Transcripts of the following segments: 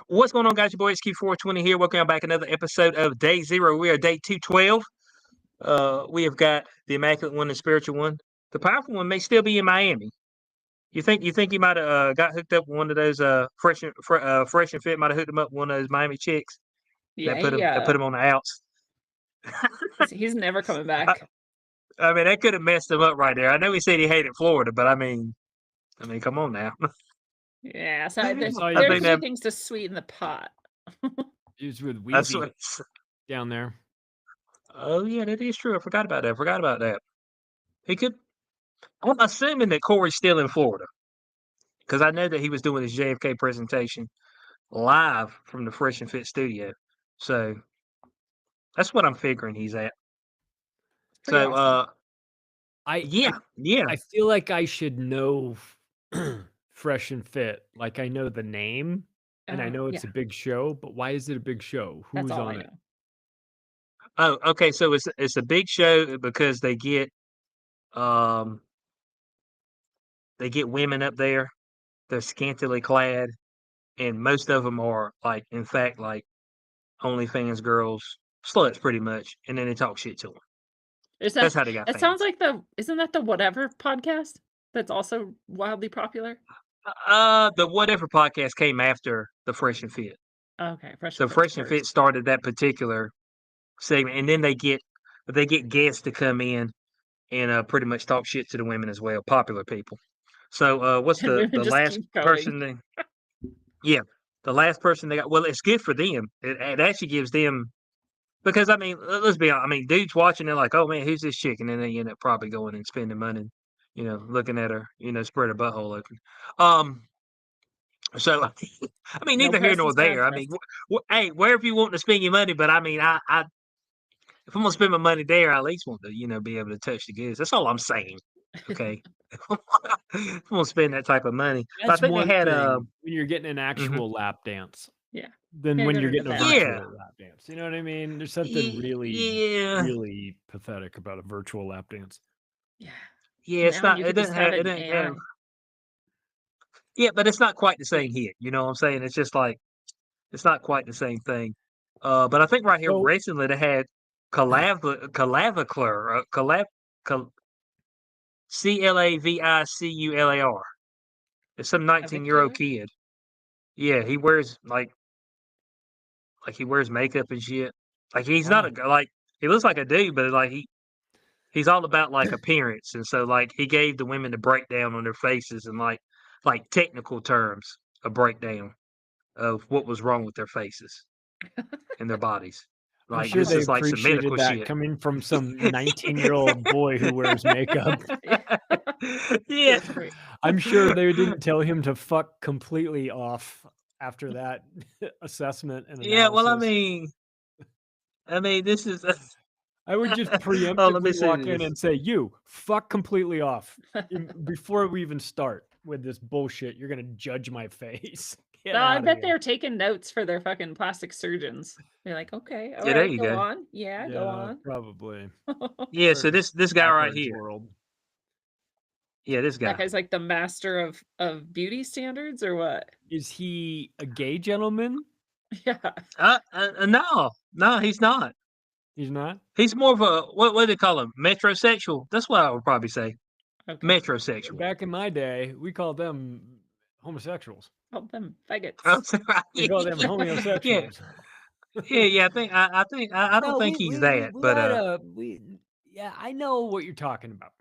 What's going on, guys? Your boy it's Q420 here. Welcome back another episode of Day Zero. We are day 212. We have got the immaculate one, the spiritual one. The powerful one may still be in Miami. You think he might have got hooked up with one of those fresh and fit might have hooked him up with one of those Miami chicks Yeah, that put him on the outs. he's never coming I, back. I mean, that could have messed him up right there. I know he said he hated Florida, but I mean, come on now. Yeah, so I there's think a few that things to sweeten the pot. He was with that's Weezy what. down there. Oh yeah, that is true. I forgot about that. He could. I'm assuming that Cory's still in Florida because I know that he was doing his JFK presentation live from the Fresh and Fit studio. So that's what I'm figuring he's at. Pretty So awesome. yeah. I feel like I should know Fresh and Fit. Like I know the name and I know it's a big show, but why is it a big show? Who That's is all on I it? know. Oh, okay. So it's a big show because they get women up there. They're scantily clad, and most of them are like, in fact, like OnlyFans girls, sluts, pretty much. And then they talk shit to them. That's how they got That famous. sounds like isn't that the Whatever podcast? That's also wildly popular. The Whatever podcast came after the Fresh and Fit. Okay, So Fresh and Fit started that particular segment, and then they get guests to come in and pretty much talk shit to the women as well, popular people. So what's And the women just last keep going. person? Yeah, the last person they got. Well, it's good for them. It actually gives them, because I mean, let's be honest. I mean, dudes watching, they're like, "Oh man, who's this chick?" And then they end up probably going and spending money, looking at her, spread her butthole open. So I mean, No neither here press nor is bad there. I press. mean, hey, wherever you want to spend your money, but I mean, I if I'm gonna spend my money there, I at least want to, be able to touch the goods. That's all I'm saying. Okay. If I'm gonna spend that type of money. But I That's think they one had thing when you're getting an mhm. actual lap dance Yeah. than when go you're to the getting a bathroom. virtual Yeah. lap dance. You know what I mean? There's something really, Yeah. really pathetic about a virtual lap dance. Yeah. Yeah, it's Now not you it could doesn't just have have it an doesn't AI. have yeah, but it's not quite the same hit. You know what I'm saying? It's just like it's not quite the same thing. But I think right here So recently they had Clavicular, Clavicular. It's some 19-year-old kid. Yeah, he wears he wears makeup and shit. Like he's not he looks like a dude, but like he's all about like appearance, and so like he gave the women the breakdown on their faces and like technical terms, a breakdown of what was wrong with their faces and their bodies. I'm Like sure this they is like some medical appreciated that shit. coming from some 19-year-old boy who wears makeup. Yeah. I'm sure they didn't tell him to fuck completely off after that assessment and analysis. Yeah, well, I mean, this is. I would just let me preemptively see walk in this. and say, "You fuck completely off before we even start with this bullshit. You're gonna judge my face." Get No, I outta bet here. they're taking notes for their fucking plastic surgeons. They're like, okay, all Yeah, there right, you go go. on. Yeah, go on. Probably. Yeah, so this guy right Backwards here. world. Yeah, this That guy. guy's like the master of beauty standards, or what? Is he a gay gentleman? Yeah. No, he's not. He's not? He's more of a what do they call him? Metrosexual. That's what I would probably say. Okay. Metrosexual. Back in my day, we called them homosexuals. Called them faggots. We called them homosexuals. Yeah. I don't think he's that. But yeah, I know what you're talking about.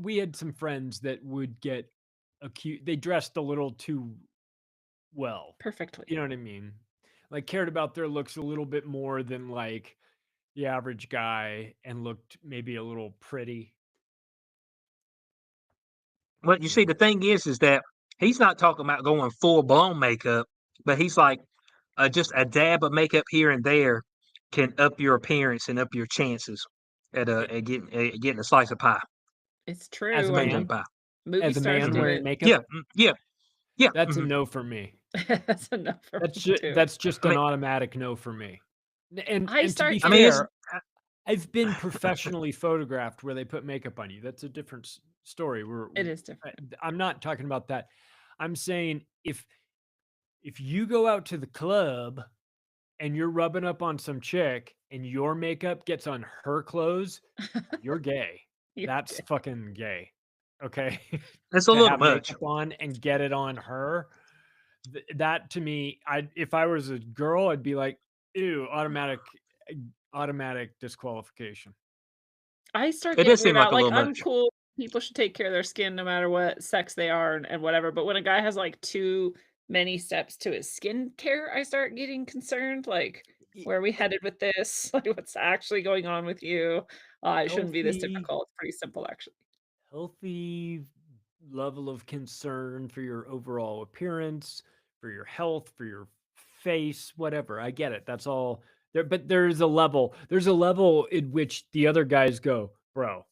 We had some friends that would get accused. They dressed a little too well. Perfectly. You know what I mean? Like cared about their looks a little bit more than like the average guy and looked maybe a little pretty. Well, you see, the thing is that he's not talking about going full blown makeup, but he's like just a dab of makeup here and there can up your appearance and up your chances at getting a slice of pie. It's true. As a man, pie. Movie as a stars man do wearing it. makeup. Yeah. That's a no for me. That's a no for me too. That's just an automatic no for me. And to be I mean, fair, I've been professionally photographed where they put makeup on you. That's a different story. It is different. I'm not talking about that. I'm saying if if you go out to the club and you're rubbing up on some chick and your makeup gets on her clothes, you're gay. You're That's gay. fucking gay. Okay. That's a To little have much. makeup on and get it on her. That to me, if I was a girl, I'd be like, ew, automatic disqualification. I start It does getting seem weirded like out. a Like, little I'm much. cool. People should take care of their skin no matter what sex they are and whatever. But when a guy has like too many steps to his skincare, I start getting concerned. Like, Y- where are we headed with this? Like, what's actually going on with you? It shouldn't be this Healthy, difficult. It's pretty simple, actually. healthy level of concern for your overall appearance, for your health, for your face, whatever. I get it. That's all there, but there's a level. There's a level in which the other guys go, bro,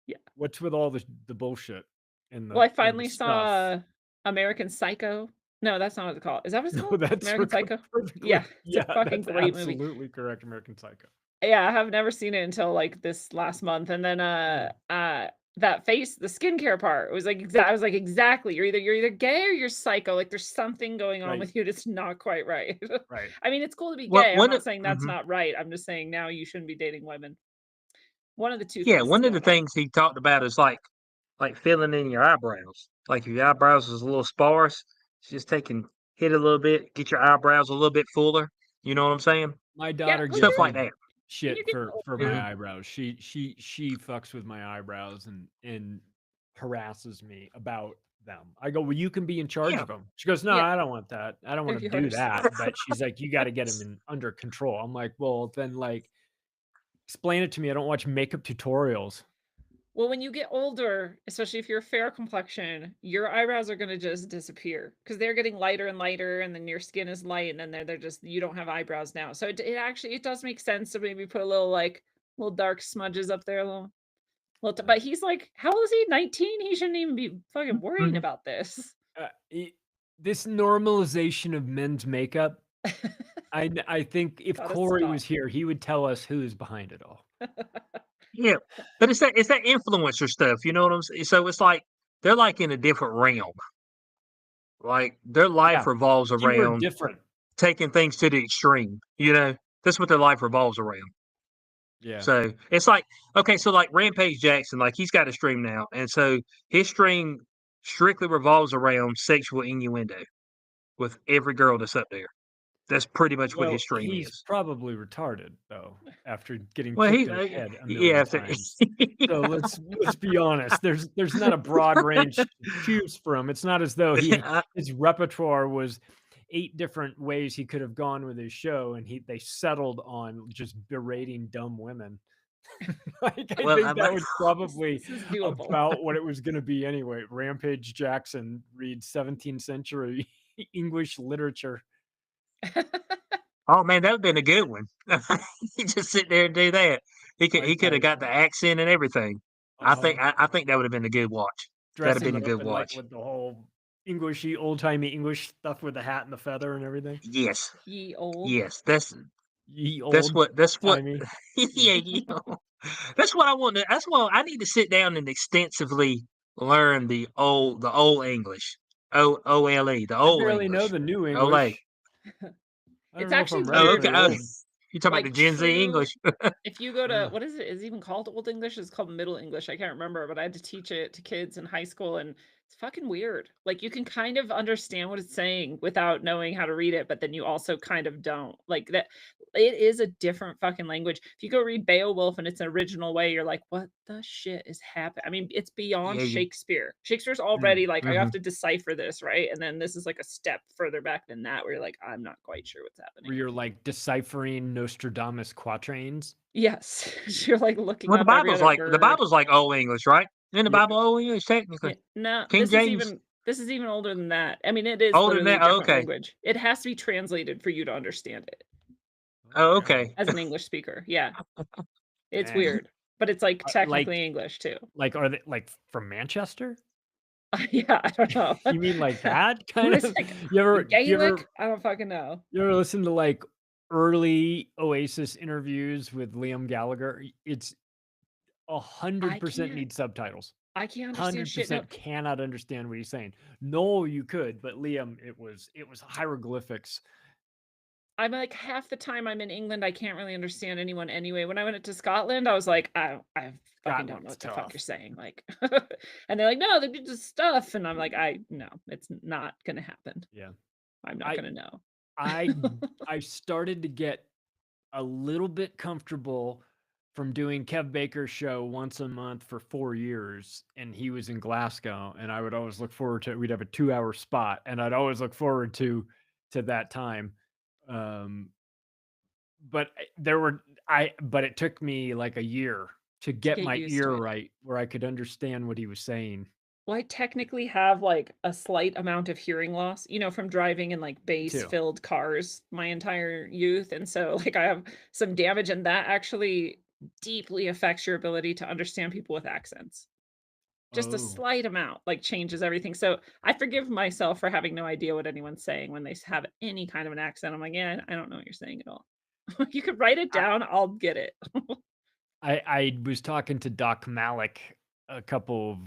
Yeah. what's with all the bullshit and Well, I the finally stuff? saw American Psycho. No, that's not what it's called. Is that what it's No, called? that's American Psycho? perfectly. Yeah, it's a Yeah, fucking that's great movie. absolutely correct. American Psycho. Yeah, I have never seen it until, like, this last month, and then, that face the skincare part, it was like I was like, "Exactly, you're either gay or you're psycho, like, there's something going on Right, with you that's not quite right." right. I mean, it's cool to be Well, gay, I'm one not of saying that's mhm. not right, I'm just saying now you shouldn't be dating women. One of the 2 Yeah, things is one of the going on. things he talked about is like filling in your eyebrows. Like if your eyebrows is a little sparse, just hit a little bit, get your eyebrows a little bit fuller. You know what I'm saying? My Yeah, daughter well, Stuff gives like me that. when you're shit getting for Hmm. my older. eyebrows. She fucks with my eyebrows and harasses me about them. I go, well, you can be in charge Yeah. of them. She goes, no, Yeah, I don't want that. I don't want of to do yours. that. But she's like, you got to get them under control. I'm like, well, then like explain it to me. I don't watch makeup tutorials. Well, when you get older, especially if you're a fair complexion, your eyebrows are gonna just disappear because they're getting lighter and lighter, and then your skin is light, and then they're just you don't have eyebrows now. So it actually it does make sense to maybe put a little like little dark smudges up there, a little. Yeah. But he's like, how old is he? 19? He shouldn't even be fucking worrying Hmm. about this. Uh, it- this normalization of men's makeup, I think if Gotta Corey was stop. here, he would tell us who's behind it all. Yeah. But it's that influencer stuff. You know what I'm saying? So it's like they're like in a different realm. Like their life Yeah. revolves Keyword around different. taking things to the extreme. You know, that's what their life revolves around. Yeah. So it's like, okay, so like Rampage Jackson, like he's got a stream now, and so his stream strictly revolves around sexual innuendo with every girl that's up there. That's pretty much what his Well, stream he's is. probably retarded though, after getting Well, kicked he, in the head a yeah, million times. So let's be honest. There's not a broad range to choose from. It's not as though I- his repertoire was 8 different ways he could have gone with his show, and they settled on just berating dumb women. Like I well, think that was probably This is doable. about what it was going to be anyway. Rampage Jackson reads 17th century English literature. oh man, that would have been a good one. He just sit there and do that. He Mike could have got Tyson. the accent and everything. Uh-huh. I think that would have been a good watch. That'd have been Dressing a up good in like watch. with the whole Englishy, old timey English stuff with the hat and the feather and everything. Yes, Ye old. yes, that's Old what timey. Yeah. yeah, that's what I want to. That's what I need to sit down and extensively learn the old English. OLE, the I old barely know English. the new Ole. English. I don't It's know if actually I'm ready Oh, for weird. okay. the Oh, old. you talking about the Like Gen Z true English? if you go to Uh, what is it? Is it even called Old English? It's called Middle English. I can't remember, but I had to teach it to kids in high school and it's fucking weird. Like you can kind of understand what it's saying without knowing how to read it, but then you also kind of don't. Like that it is a different fucking language. If you go read Beowulf in its original way, you're like, what the shit is happening? I mean, it's beyond Yeah, you. Shakespeare. Shakespeare's mm, already like, I have Hmm. to decipher this, right? And then this is like a step further back than that, where you're like, I'm not quite sure what's where happening. you're like deciphering Nostradamus quatrains. Yes, you're, like, looking Well, up every other The word. Bible's like old English, right? Isn't the Yeah. Bible old English technically? Yeah, no, King James this is even older than that. I mean, it is older than literally a that. Oh, different okay. language. It has to be translated for you to understand it Oh Oh, damn. okay. as an English speaker. Yeah, it's Dang. weird, but it's, like, Like technically English too. are they like from Manchester? Yeah, I don't know. You mean like that What kind is of? it? You ever you Gaelic? ever I don't fucking know. you ever listen to like early Oasis interviews with Liam Gallagher? It's I 100% can't need subtitles. I can't understand shit. No, 100% cannot understand what he's saying. No, you could, but Liam, it was hieroglyphics. I'm like half the time I'm in England, I can't really understand anyone anyway. When I went to Scotland, I was like, I fucking don't know Scotland's what the fuck tough. you're saying. Like, and they're like, no, they did just stuff, and I'm like, no, it's not gonna happen. Yeah, I'm not gonna know. I started to get a little bit comfortable from doing Kev Baker's show once a month for 4 years, and he was in Glasgow, and I would always look forward to it. We'd have a 2-hour spot, and I'd always look forward to that time. But but it took me like a year to get get my used to ear it. right where I could understand what he was saying. Well, I technically have like a slight amount of hearing loss, from driving in like too. bass-filled cars my entire youth. And so like I have some damage, and that actually deeply affects your ability to understand people with accents. Just a Oh, slight amount like changes everything. So I forgive myself for having no idea what anyone's saying when they have any kind of an accent. I'm like, yeah, I don't know what you're saying at all. You could write it I down, I'll get it. I was talking to Doc Malik a couple of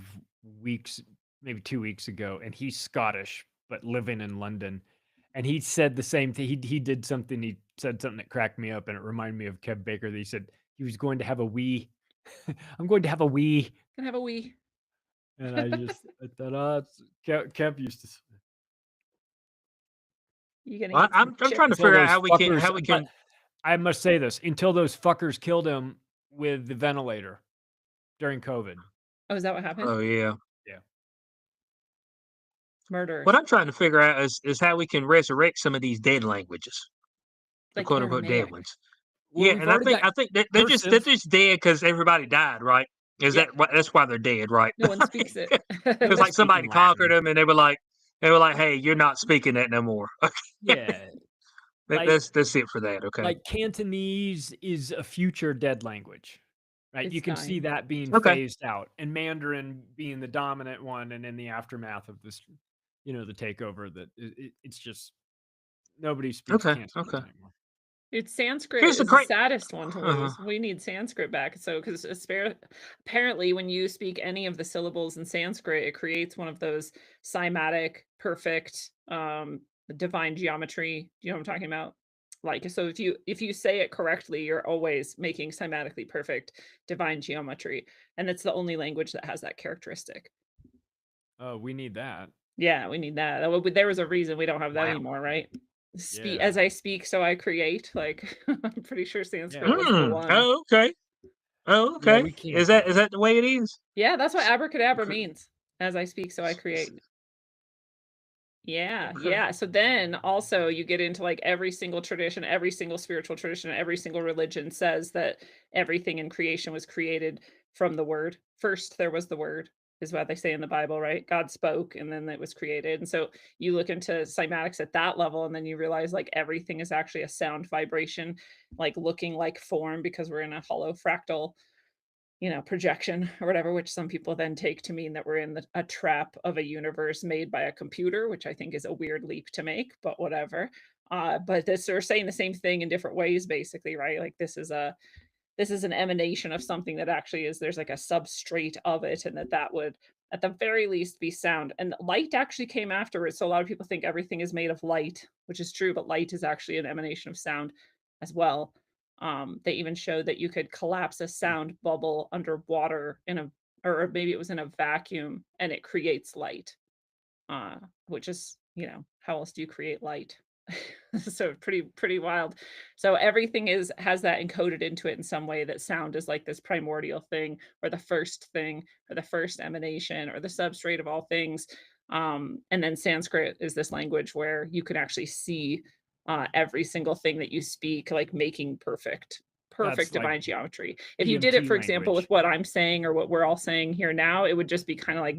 weeks, maybe 2 weeks ago, and he's Scottish but living in London. And he said the same thing. He did something. He said something that cracked me up, and it reminded me of Kev Baker. That he said he was going to have a wee. I'm going to have a wee, Can have a wee. and I thought, oh, Kev used to. You gonna Well, eat some I'm trying to chips? Until figure out those how we fuckers, can. but I must say this: until those fuckers killed him with the ventilator during COVID. Oh, is that what happened? Oh yeah. Yeah. Murderers. What I'm trying to figure out is how we can resurrect some of these dead languages, the Like quote unquote dead Aramaic. ones. Well, Yeah, we've and I already think got they're cursive. just dead because everybody died, right? Is Yeah. that's why they're dead, right? No one speaks it. It was like somebody Speaking conquered Latin. them, and they were like, hey, you're not speaking that no more. Yeah. Like, That's it for that. Okay. like Cantonese is a future dead language, right? It's You can see dying. that being Okay. phased out, and Mandarin being the dominant one, and in the aftermath of this, the takeover, that it's just nobody speaks Okay. Cantonese Okay. anymore. It's Sanskrit Here's the is the great. saddest one to Uh, lose. We need Sanskrit back. So, because apparently, when you speak any of the syllables in Sanskrit, it creates one of those cymatic, perfect, divine geometry. Do you know what I'm talking about? Like, so if you say it correctly, you're always making cymatically perfect divine geometry, and it's the only language that has that characteristic. Oh, we need that. Yeah, we need that. There was a reason we don't have that wow. anymore, right? Speak Yeah. as I speak, so I create. Like I'm pretty sure Sanskrit Yeah. was the one. Oh, okay. Oh, Yeah, okay. we can't Is do that that. the way it is? Yeah, that's what abracadabra Okay. means. As I speak, so I create. Yeah, Okay. yeah. So then also you get into like every single tradition, every single spiritual tradition, every single religion says that everything in creation was created from the word. First there was the word, is what they say in the Bible, right? God spoke and then it was created. And so you look into cymatics at that level, and then you realize like everything is actually a sound vibration, like looking like form, because we're in a hollow fractal projection or whatever, which some people then take to mean that we're in a trap of a universe made by a computer, which I think is a weird leap to make, but whatever. But they're saying the same thing in different ways, basically, right? Like this is an emanation of something that actually is, there's like a substrate of it, and that would at the very least be sound. And light actually came afterwards. So a lot of people think everything is made of light, which is true, but light is actually an emanation of sound as well. They even showed that you could collapse a sound bubble underwater or maybe it was in a vacuum, and it creates light. Which is, how else do you create light? So pretty wild. So everything has that encoded into it in some way, that sound is like this primordial thing, or the first thing, or the first emanation, or the substrate of all things. And then Sanskrit is this language where you can actually see every single thing that you speak, like making perfect That's like divine geometry. If you did it, EMT for example, with language. what I'm saying or what we're all saying here now, it would just be kind of like,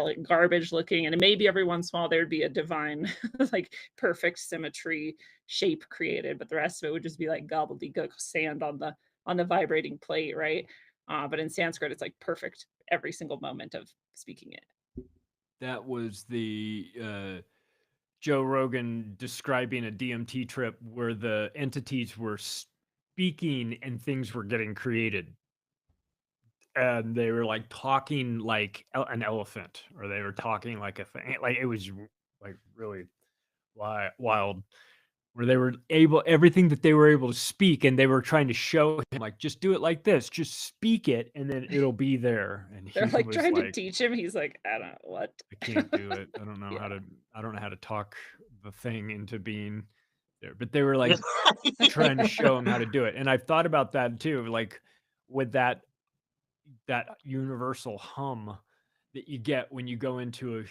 like garbage looking, and maybe every once in a while there'd be a divine like perfect symmetry shape created, but the rest of it would just be like gobbledygook sand on the vibrating plate, right? But in Sanskrit it's like perfect every single moment of speaking it. That was the Joe Rogan describing a DMT trip where the entities were speaking and things were getting created. and they were like talking like an elephant, or they were talking like a thing. Like it was like really wild, where they were able everything that they were able to speak, and they were trying to show him like, just do it like this, just speak it, and then it'll be there. And They're he like was trying to like, teach him. He's like, I don't know what. I can't do it. I don't know how Yeah. to. I don't know how to talk the thing into being there. But they were like trying to show him how to do it, and I've thought about that too. Like with that universal hum that you get when you go into a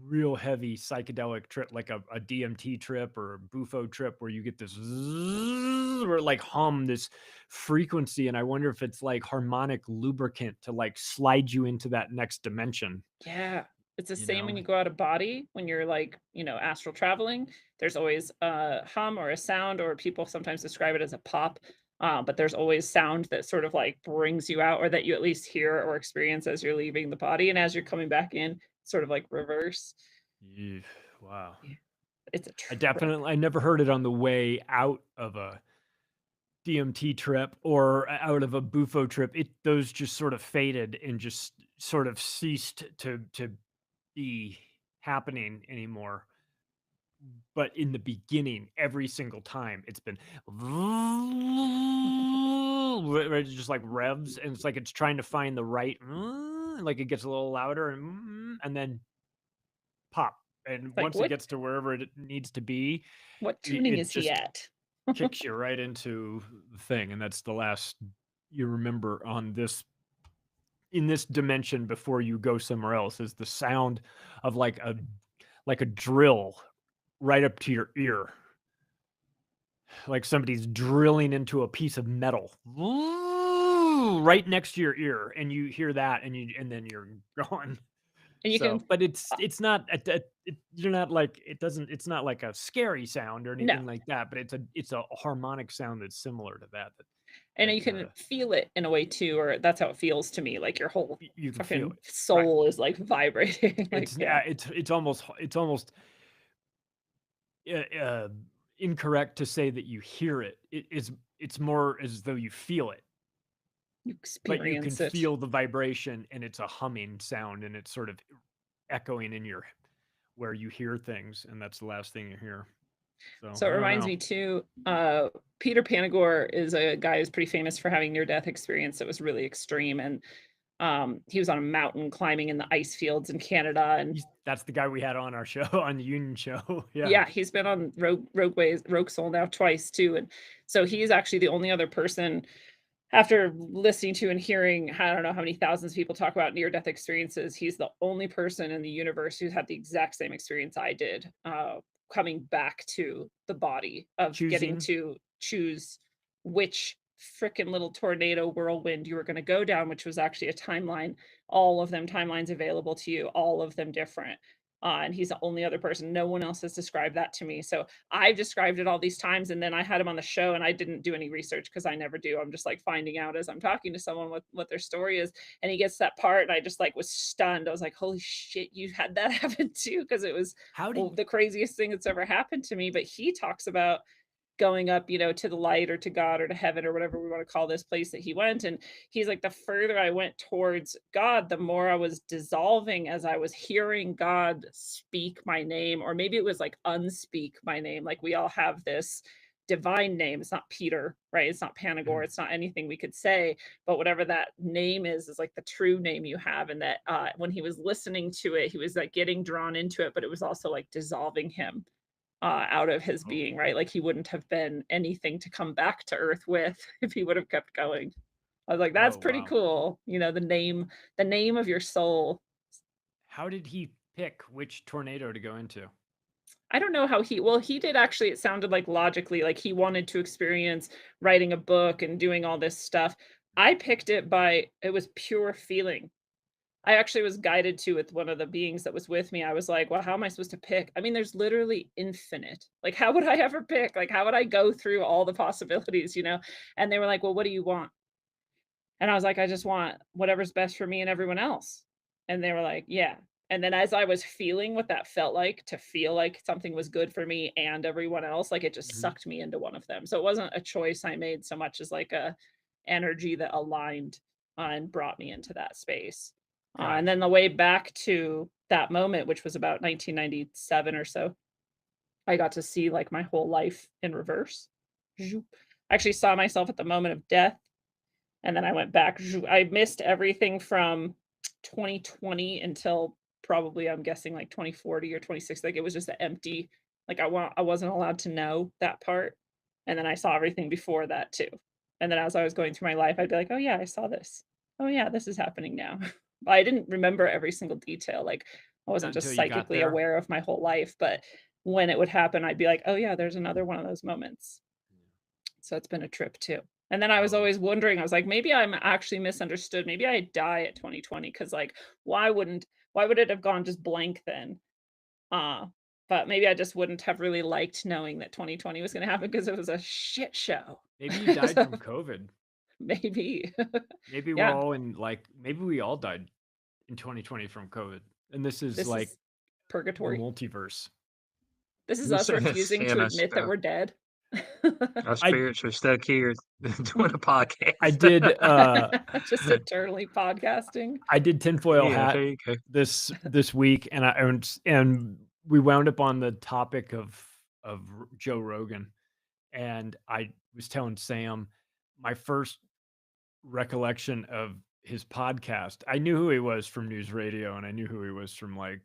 real heavy psychedelic trip, like a DMT trip or a Bufo trip, where you get this zzzz, or like hum, this frequency. And I wonder if it's like harmonic lubricant to like slide you into that next dimension, Yeah. It's the you same when know? you go out of body, when you're like, astral traveling. There's always a hum or a sound, or people sometimes describe it as a pop. But there's always sound that sort of like brings you out, or that you at least hear or experience as you're leaving the body. And as you're coming back in, sort of like reverse. Yeesh, wow. Yeah. It's a I never heard it on the way out of a DMT trip or out of a Bufo trip. Those just sort of faded and just sort of ceased to be happening anymore. But in the beginning, every single time, it's been where it just like revs, and it's like it's trying to find the right, like it gets a little louder, and then pop. And like once it what gets to wherever it needs to be, tuning it is he just at? kicks you right into the thing, and that's the last you remember on this in this dimension before you go somewhere else, is the sound of like a drill right up to your ear, like somebody's drilling into a piece of metal right next to your ear, and you hear that, and then you're gone. And you can So, but it's not you're not like it's not like a scary sound or no. anything like that, but it's a harmonic sound that's similar to And you can feel it in a way too, or that's how it feels to me, like your whole you can feel fucking it. Right. soul is like vibrating. Like, It's yeah. it's almost uh, uh, incorrect to say that you hear it. It's more as though you feel it, You but you can experience it. feel the vibration, and it's a humming sound, and it's sort of echoing in your where you hear things, and that's the last thing you hear. So So it I don't reminds know. me too, Peter Panagore is a guy who's pretty famous for having near-death experience that was really extreme, and he was on a mountain climbing in the ice fields in Canada, and That's the guy we had on our show, on the Union show. Yeah. yeah, he's been on Rogue Soul now twice too, and so he's actually the only other person, after listening to and hearing, I don't know how many thousands of people talk about near-death experiences, he's the only person in the universe who's had the exact same experience I did, coming back to the body, of getting Choosing. to choose which frickin' little tornado whirlwind you were gonna go down, which was actually a timeline, all of them timelines available to you, all of them different. And he's the only other person. No one else has described that to me. So I've described it all these times, and then I had him on the show, and I didn't do any research because I never do. I'm just like finding out as I'm talking to someone what their story is. And he gets that part, and I just like was stunned. I was like, holy shit, you had that happen too, because it was How did the craziest thing that's ever happened to me. But he talks about going up, to the light or to God or to heaven or whatever we want to call this place that he went. And he's like, the further I went towards God, the more I was dissolving as I was hearing God speak my name, or maybe it was like unspeak my name. Like we all have this divine name. It's not Peter, right? It's not Panagore. It's not anything we could say, but whatever that name is like the true name you have. And that when he was listening to it, he was like getting drawn into it, but it was also like dissolving him out of his Oh, being, right? Like he wouldn't have been anything to come back to Earth with if he would have kept going. I was like, that's oh pretty wow. cool. The name of your soul. How did he pick which tornado to go into? I don't know how he did actually, it sounded like logically, like he wanted to experience writing a book and doing all this stuff. I picked it it was pure feeling. I actually was guided to with one of the beings that was with me. I was like, well, how am I supposed to pick? I mean, there's literally infinite. Like, how would I ever pick? Like, how would I go through all the possibilities, And they were like, well, what do you want? And I was like, I just want whatever's best for me and everyone else. And they were like, yeah. And then as I was feeling what that felt like, to feel like something was good for me and everyone else, like it just Mhm. sucked me into one of them. So it wasn't a choice I made so much as like a energy that aligned. and brought me into that space. Gotcha. And then the way back to that moment, which was about 1997 or so, I got to see like my whole life in reverse. Zoop. I actually saw myself at the moment of death, and then I went back. Zoop. I missed everything from 2020 until probably, I'm guessing, like 2040 or 26. Like it was just an empty. Like I wasn't allowed to know that part, and then I saw everything before that too. And then as I was going through my life, I'd be like, oh yeah, I saw this. Oh yeah, this is happening now. But I didn't remember every single detail. Like I wasn't Not just until you got psychically there. aware of my whole life, but when it would happen, I'd be like, oh yeah, there's another one of those moments. So it's been a trip too. And then I was Oh. always wondering, I was like, maybe I'm actually misunderstood. Maybe I die at 2020 because like why would it have gone just blank then? But maybe I just wouldn't have really liked knowing that 2020 was going to happen because it was a shit show. Maybe you died So from COVID. maybe. Maybe Yeah. we're all in like maybe we all died in 2020 from COVID. And this is This like is the purgatory. multiverse. This is This us is refusing to saying admit that we're dead. our spirits are stuck here doing a podcast. I did Just eternally podcasting. I did tinfoil Yeah, hat there you go. this week, and we wound up on the topic of Joe Rogan, and I was telling Sam my first recollection of his podcast. I knew who he was from news radio, and I knew who he was from like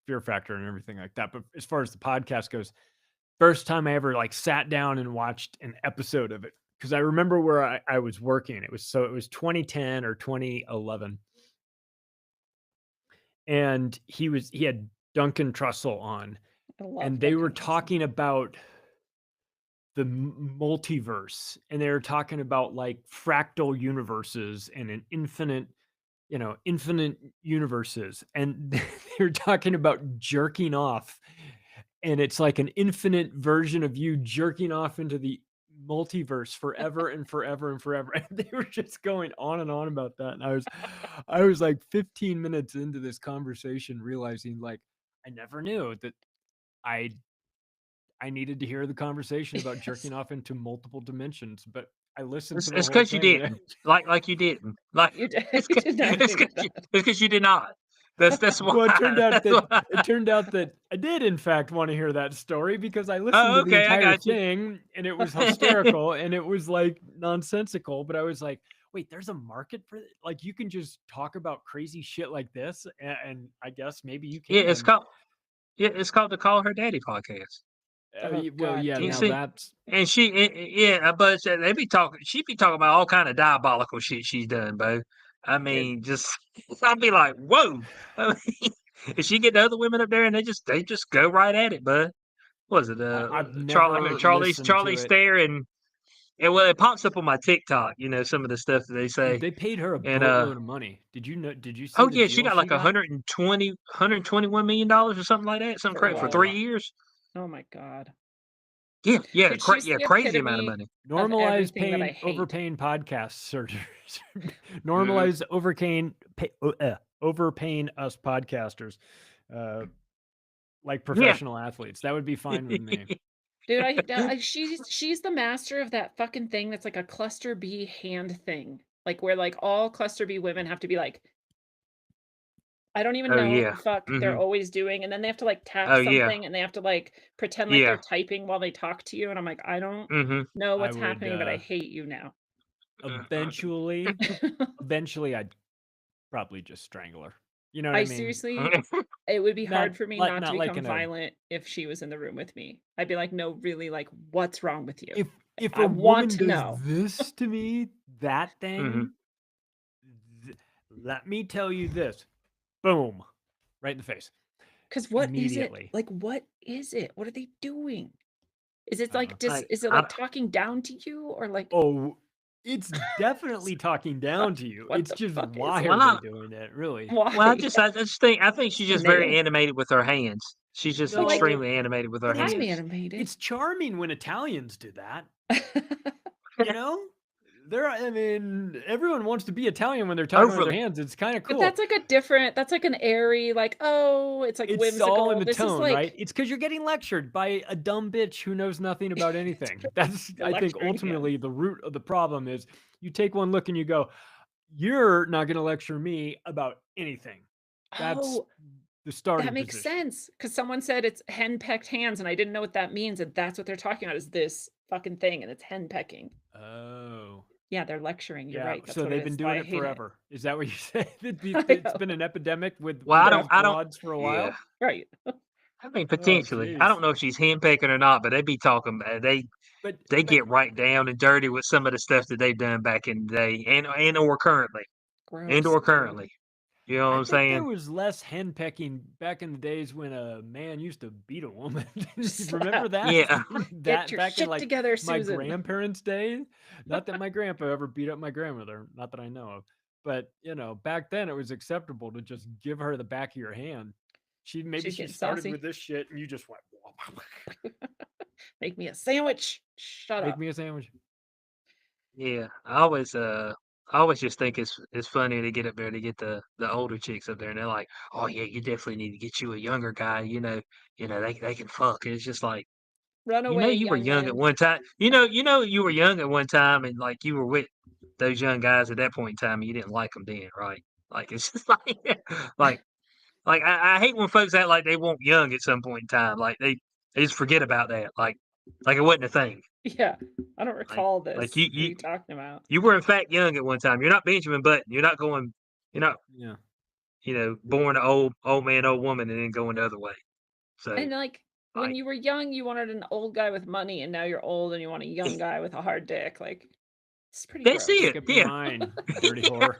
Fear Factor and everything like that. But as far as the podcast goes, first time I ever like sat down and watched an episode of it, because I remember where I was working. It was 2010 or 2011. And he had Duncan Trussell on, I love and they were Duncan Trussell. talking about the multiverse, and they were talking about like fractal universes and an infinite universes, and they were talking about jerking off, and it's like an infinite version of you jerking off into the multiverse forever and forever and forever. And they were just going on and on about that, and I was like 15 minutes into this conversation realizing like I never knew that I needed to hear the conversation about jerking off into multiple dimensions, but I listened to the It's whole because you thing. didn't. Like you didn't. Like You did, it's you did not do that. because you did not. That's why. Well, it turned out That's that why. I did in fact want to hear that story because I listened Oh, to the okay, I entire got you. thing and it was hysterical and it was like nonsensical, but I was like, wait, there's a market for it? Like you can just talk about crazy shit like this, and I guess maybe you Yeah, can. it's called the Call Her Daddy podcast. Oh, Well, God yeah, You damn. now see, that's and yeah, but they be talking. She be talking about all kind of diabolical shit she's done, Bo. I mean, just I'd be like, whoa. I mean, if she get the other women up there and they just go right at it, bud. What was it? I've never listened to Charlie it. Stare and well, it pops up on my TikTok. You know some of the stuff that they say, They paid her a and boatload of money. Did you see oh the yeah, she deal got she like got? 121 million dollars or something like that, something For for what? 3 years. Oh my God. Yeah, Dude, she's the crazy amount of epitome money. of Normalize everything that I hate. overpaying podcast searchers. Normalize overpaying us podcasters, like professional athletes. That would be fine with me. Dude, she's the master of that fucking thing that's like a cluster B hand thing. Like where like all cluster B women have to be like, I don't even Oh know what yeah. the fuck they're always doing. And then they have to like tap Oh yeah. something and they have to like pretend like Yeah. they're typing while they talk to you. And I'm like, I don't know I what's would, happening, but I hate you now. eventually I'd probably just strangle her. You know what I mean? Seriously, it would be hard for me not to not like become violent if she was in the room with me. I'd be like, no, really, like, what's wrong with you? If I a want woman to does know. this to me, that thing, let me tell you this. Boom. Right in the face. Because what is it? Immediately. Like, what is it? What are they doing? Is it like Like, is it like talking down to you or like Oh, it's definitely talking down to you. what It's the just fuck is why it? are they doing it, really? Why? well, I just think she's just very Nails. animated with her hands. She's just But, like, extremely animated with her but I'm hands. animated. It's charming when Italians do that. You know? I mean, everyone wants to be Italian when they're talking with their Overly. hands. It's kind of cool. But that's like an airy, like, oh, it's like It's whimsical. all in the This is tone, like right? It's because you're getting lectured by a dumb bitch who knows nothing about anything. That's, You're I think, lecturing him. ultimately the root of the problem is you take one look and you go, you're not going to lecture me about anything. That's Oh, the starting that makes position. sense. Because someone said it's henpecked hands, and I didn't know what that means, and that's what they're talking about is this fucking thing, and it's henpecking. Oh. Yeah, they're lecturing. You're Yeah, right. That's so what it they've is. been That's why doing I it hate it. forever. Is that what you said? I It's know. been an epidemic with Well, I don't. broads for a Yeah. while? Right. I mean, Oh, potentially. I jeez. don't know if she's henpecking or not, but they be talking. They But get right down and dirty with some of the stuff that they've done back in the day, and or currently, Gross, dude. currently. You know what I I'm think saying? there was less henpecking back in the days when a man used to beat a woman. Remember Slap. that? Yeah. Get your back in shit like together, my Susan. grandparents' days. Not that my grandpa ever beat up my grandmother, not that I know of. But back then it was acceptable to just give her the back of your hand. Maybe She's she getting started saucy. with this shit and you just went Make me a sandwich. Shut make up. me a sandwich. Yeah. I always just think it's funny to get up there to get the older chicks up there, and they're like, "Oh yeah, you definitely need to get you a younger guy. They can fuck." And it's just like, Run away, you were young young at men. one time. You were young at one time, and like you were with those young guys at that point in time, and you didn't like them then, right? Like it's just like I hate when folks act like they want young at some point in time. Like they just forget about that. Like it wasn't a thing. Yeah. I don't Like recall like this. you What are you you talking about? you were in fact young at one time. You're not Benjamin Button. You're not going. You're not Yeah. born an old man, old woman, and then going the other way. So And like when like you were young, you wanted an old guy with money, and now you're old and you want a young guy with a hard dick. Like it's pretty that's gross. it. Make up your Yeah. mind, dirty whore.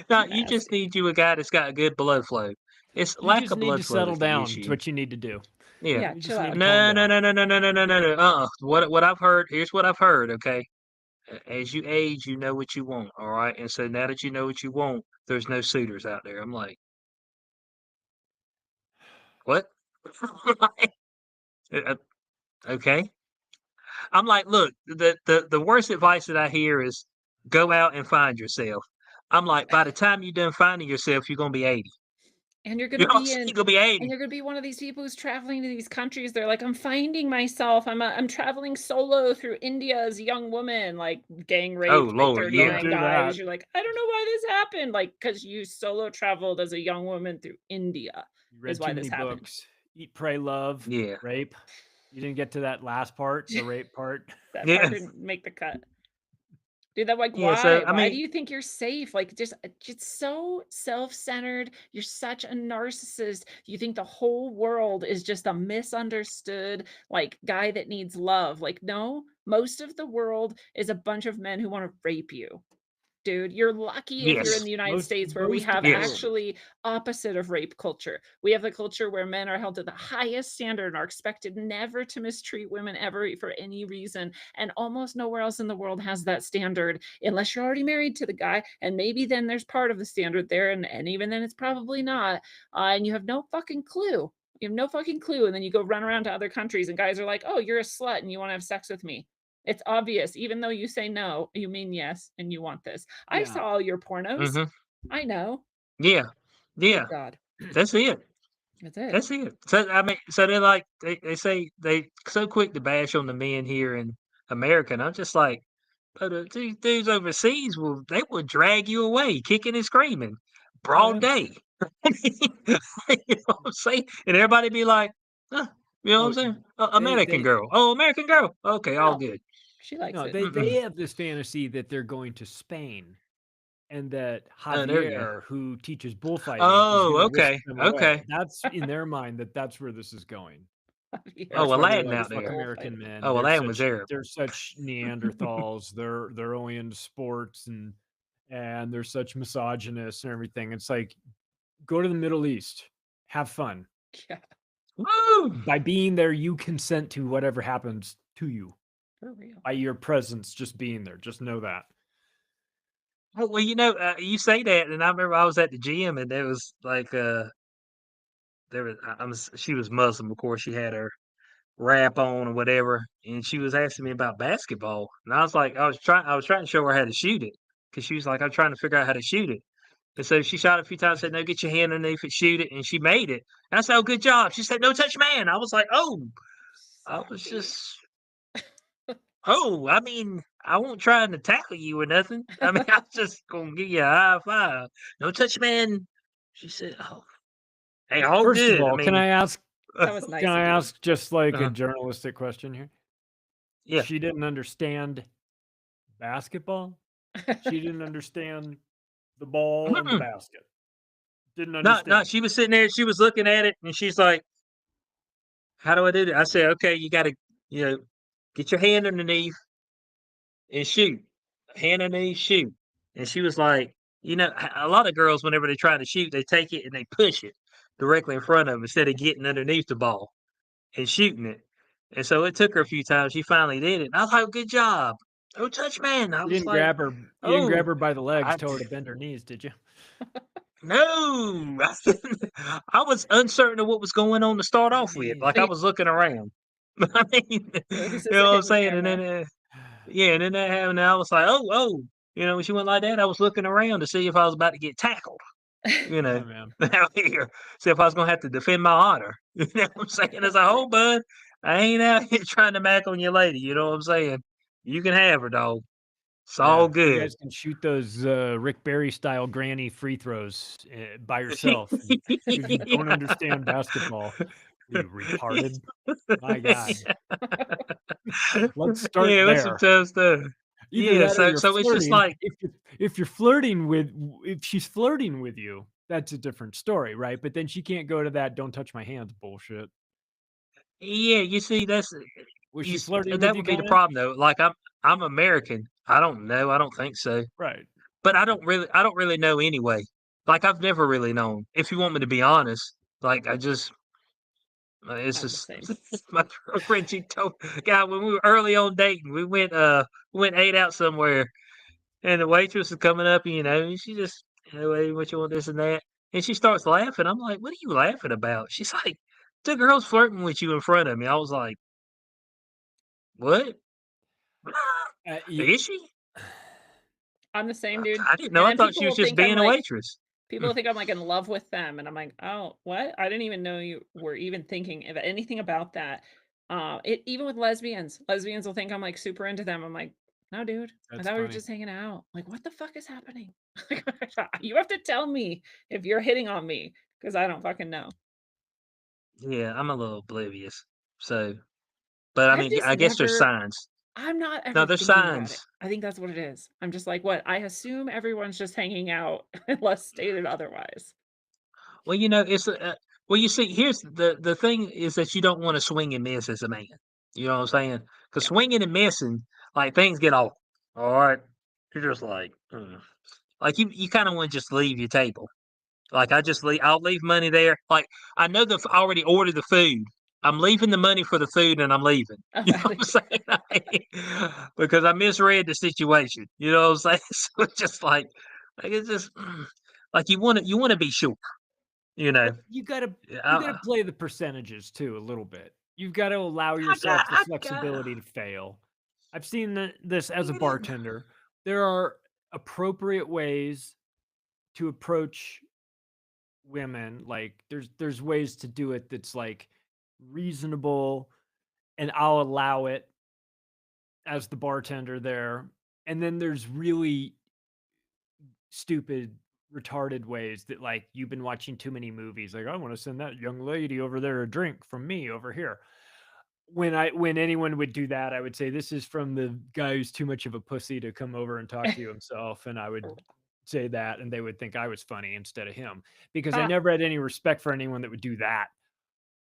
No, you just Mask. need you a guy that's got a good blood flow. It's You lack just of need blood to flow settle is the down. It's issue. what you need to do. Yeah. Yeah, You just chill need to out. calm No, no, down. no, no, no, no, no, no, no. What I've heard. Here's what I've heard. Okay. As you age, you know what you want. All right. And so now that you know what you want, there's no suitors out there. I'm like, what? Uh, okay. I'm like, look, the worst advice that I hear is go out and find yourself. I'm like, by the time you're done finding yourself, you're gonna be 80. And you're You gonna know what I'm be saying? in You're gonna be and 80. you're gonna be one of these people who's traveling to these countries. They're like, I'm finding myself. I'm traveling solo through India as a young woman, like getting Oh raped by Lord, Don't yeah. 39 do guys. that. You're like, I don't know why this happened. Like, because you solo traveled as a young woman through India You is read why too this many happened. books. Eat, pray, love, Yeah. rape. You didn't get to that last part, the rape part. That part Yeah. didn't make the cut. Dude, I'm like, Yeah. So why? I Why do mean, you think you're safe? Like, just so self-centered. You're such a narcissist. You think the whole world is just a misunderstood, like, guy that needs love. Like, no, most of the world is a bunch of men who want to rape you. Dude, you're lucky if you're in yes. the United Most States where we most of have the Yes. world. actually opposite of rape culture. We have the culture where men are held to the highest standard and are expected never to mistreat women ever for any reason. And almost nowhere else in the world has that standard unless you're already married to the guy. And maybe then there's part of the standard there. And even then it's probably not. And you have no fucking clue. You have no fucking clue. And then you go run around to other countries and guys are like, oh, you're a slut and you want to have sex with me. It's obvious. Even though you say no, you mean yes, and you want this. I Yeah. saw all your pornos. Mm-hmm. I know. Yeah. Good Yeah. God. That's it. That's it. That's it. So I mean, so they're like they say they so quick to bash on the men here in America, and I'm just like, but these dudes overseas will drag you away, kicking and screaming, Oh yeah. broad day. You know what I'm saying? And everybody be like, huh, you know what I'm Oh, saying? they American they girl. Oh, American girl. Okay, all Oh, good. she likes no, it. they Mm-mm. have this fantasy that they're going to Spain and that There we go. Javier, who teaches bullfighting, is Oh, going to whisk okay, them away. okay. That's in their mind that's where this is going. Javier Oh, That's why they're Aladdin like out teaches fuck there. American bullfighting. men. Oh, Aladdin was Arab. They're such Neanderthals. They're only into sports and they're such misogynists and everything. It's like go to the Middle East, have fun. Yeah, Woo! By being there, you consent to whatever happens to you for real. by your presence, just being there. Just know that. Oh, well, you say that, and I remember I was at the gym, and there was like, there was she was Muslim, of course. She had her wrap on or whatever, and she was asking me about basketball, and I was like, I was trying to show her how to shoot it, because she was like, I'm trying to figure out how to shoot it, and so she shot it a few times. Said, no, get your hand underneath it, shoot it, and she made it. And I said, oh, good job. She said, no, touch man. I was like, oh, I was Sassy. just, oh, I mean, I won't try to tackle you or nothing. I mean, I'm just gonna give you a high five. Don't touch, man. She said, "Oh, hey, all First of good." I all, can mean, I ask That was can nice I of you. ask just like a uh, journalistic question here? yeah. She didn't understand basketball. She didn't understand the ball and the Mm-mm. basket. Didn't No. understand She was sitting there. She was looking at it, and she's like, "How do I do that?" I said, "Okay, you got to, you know, get your hand underneath and shoot. Hand underneath, shoot." And she was like, a lot of girls, whenever they try to shoot, they take it and they push it directly in front of them instead of getting underneath the ball and shooting it. And so it took her a few times. She finally did it. And I was like, "Good job. Oh, touch, man." I You was didn't like, grab her. You didn't grab "Oh, her by the legs, I tell her to bend her knees, did you? no." I didn't. I was uncertain of what was going on to start Bend her off with. knees. Like I was looking around. I mean, You're like, is you this know a what I'm hidden saying? And camera? then yeah, and then that happened. And I was like, oh. When she went like that, I was looking around to see if I was about to get tackled. You know, Oh man. out here, see if I was gonna have to defend my honor. You know what I'm saying? It's like, oh, bud, I ain't out here trying to mac on your lady. You know what I'm saying? You can have her, dog. It's Yeah, all you good. guys can shoot those Rick Barry style granny free throws by yourself. If you don't Yeah. understand basketball, are you retarded? My God. Let's start Yeah, it was some there. tough stuff. Either Yeah, that or so you're so it's just flirting. like, If you're flirting with if she's flirting with you, that's a different story, right? But then she can't go to that "don't touch my hands" bullshit. yeah, you see, Was she flirting with that you, would be the kinda? problem though. Like I'm American. I don't know. I don't think so. Right. But I don't really know anyway. Like I've never really known. If you want me to be honest, like it's I'm the just same. my girlfriend. She told God when we were early on dating, we went ate out somewhere, and the waitress is coming up, and she just, "Hey, what you want, this and that," and she starts laughing. I'm like, "What are you laughing about?" She's like, "The girl's flirting with you in front of me." I was like, "What? You Is she?" I'm the same, dude. I didn't know. And I then thought she people was will just think I'm being a like waitress. people think I'm like in love with them, and I'm like, oh, what? I didn't even know you were even thinking of anything about that. It even with lesbians will think I'm like super into them. I'm like, no, dude, I That's thought we were funny. just hanging out. Like, what the fuck is happening? You have to tell me if you're hitting on me because I don't fucking know. Yeah, I'm a little oblivious. So, but I I've mean, just I guess there's never signs. I'm not No, ever there's thinking about it. signs. I think that's what it is. I'm just like, what? I assume everyone's just hanging out unless stated otherwise. Well, well, you see, here's the thing is that you don't want to swing and miss as a man. You know what I'm saying? Because Yeah. swinging and missing, like things get off. All right, you're just like, like you kind of want to just leave your table. Like I'll leave money there. Like I know I already ordered the food. I'm leaving the money for the food and I'm leaving. You know what I'm saying? Because I misread the situation. You know what I'm saying? So it's just like it's just like you want to be sure. You know. But you gotta Yeah, play the percentages too a little bit. You've got to allow I got yourself the I got flexibility to fail. I've seen this as a it in. bartender. There are appropriate ways to approach women. Like there's ways to do it that's like reasonable, and I'll allow it as the bartender there. And then there's really stupid, retarded ways that like you've been watching too many movies. Like I want to send that young lady over there a drink from me over here. When anyone would do that, I would say this is from the guy who's too much of a pussy to come over and talk to you himself, and I would say that, and they would think I was funny instead of him because I Ah, never had any respect for anyone that would do that.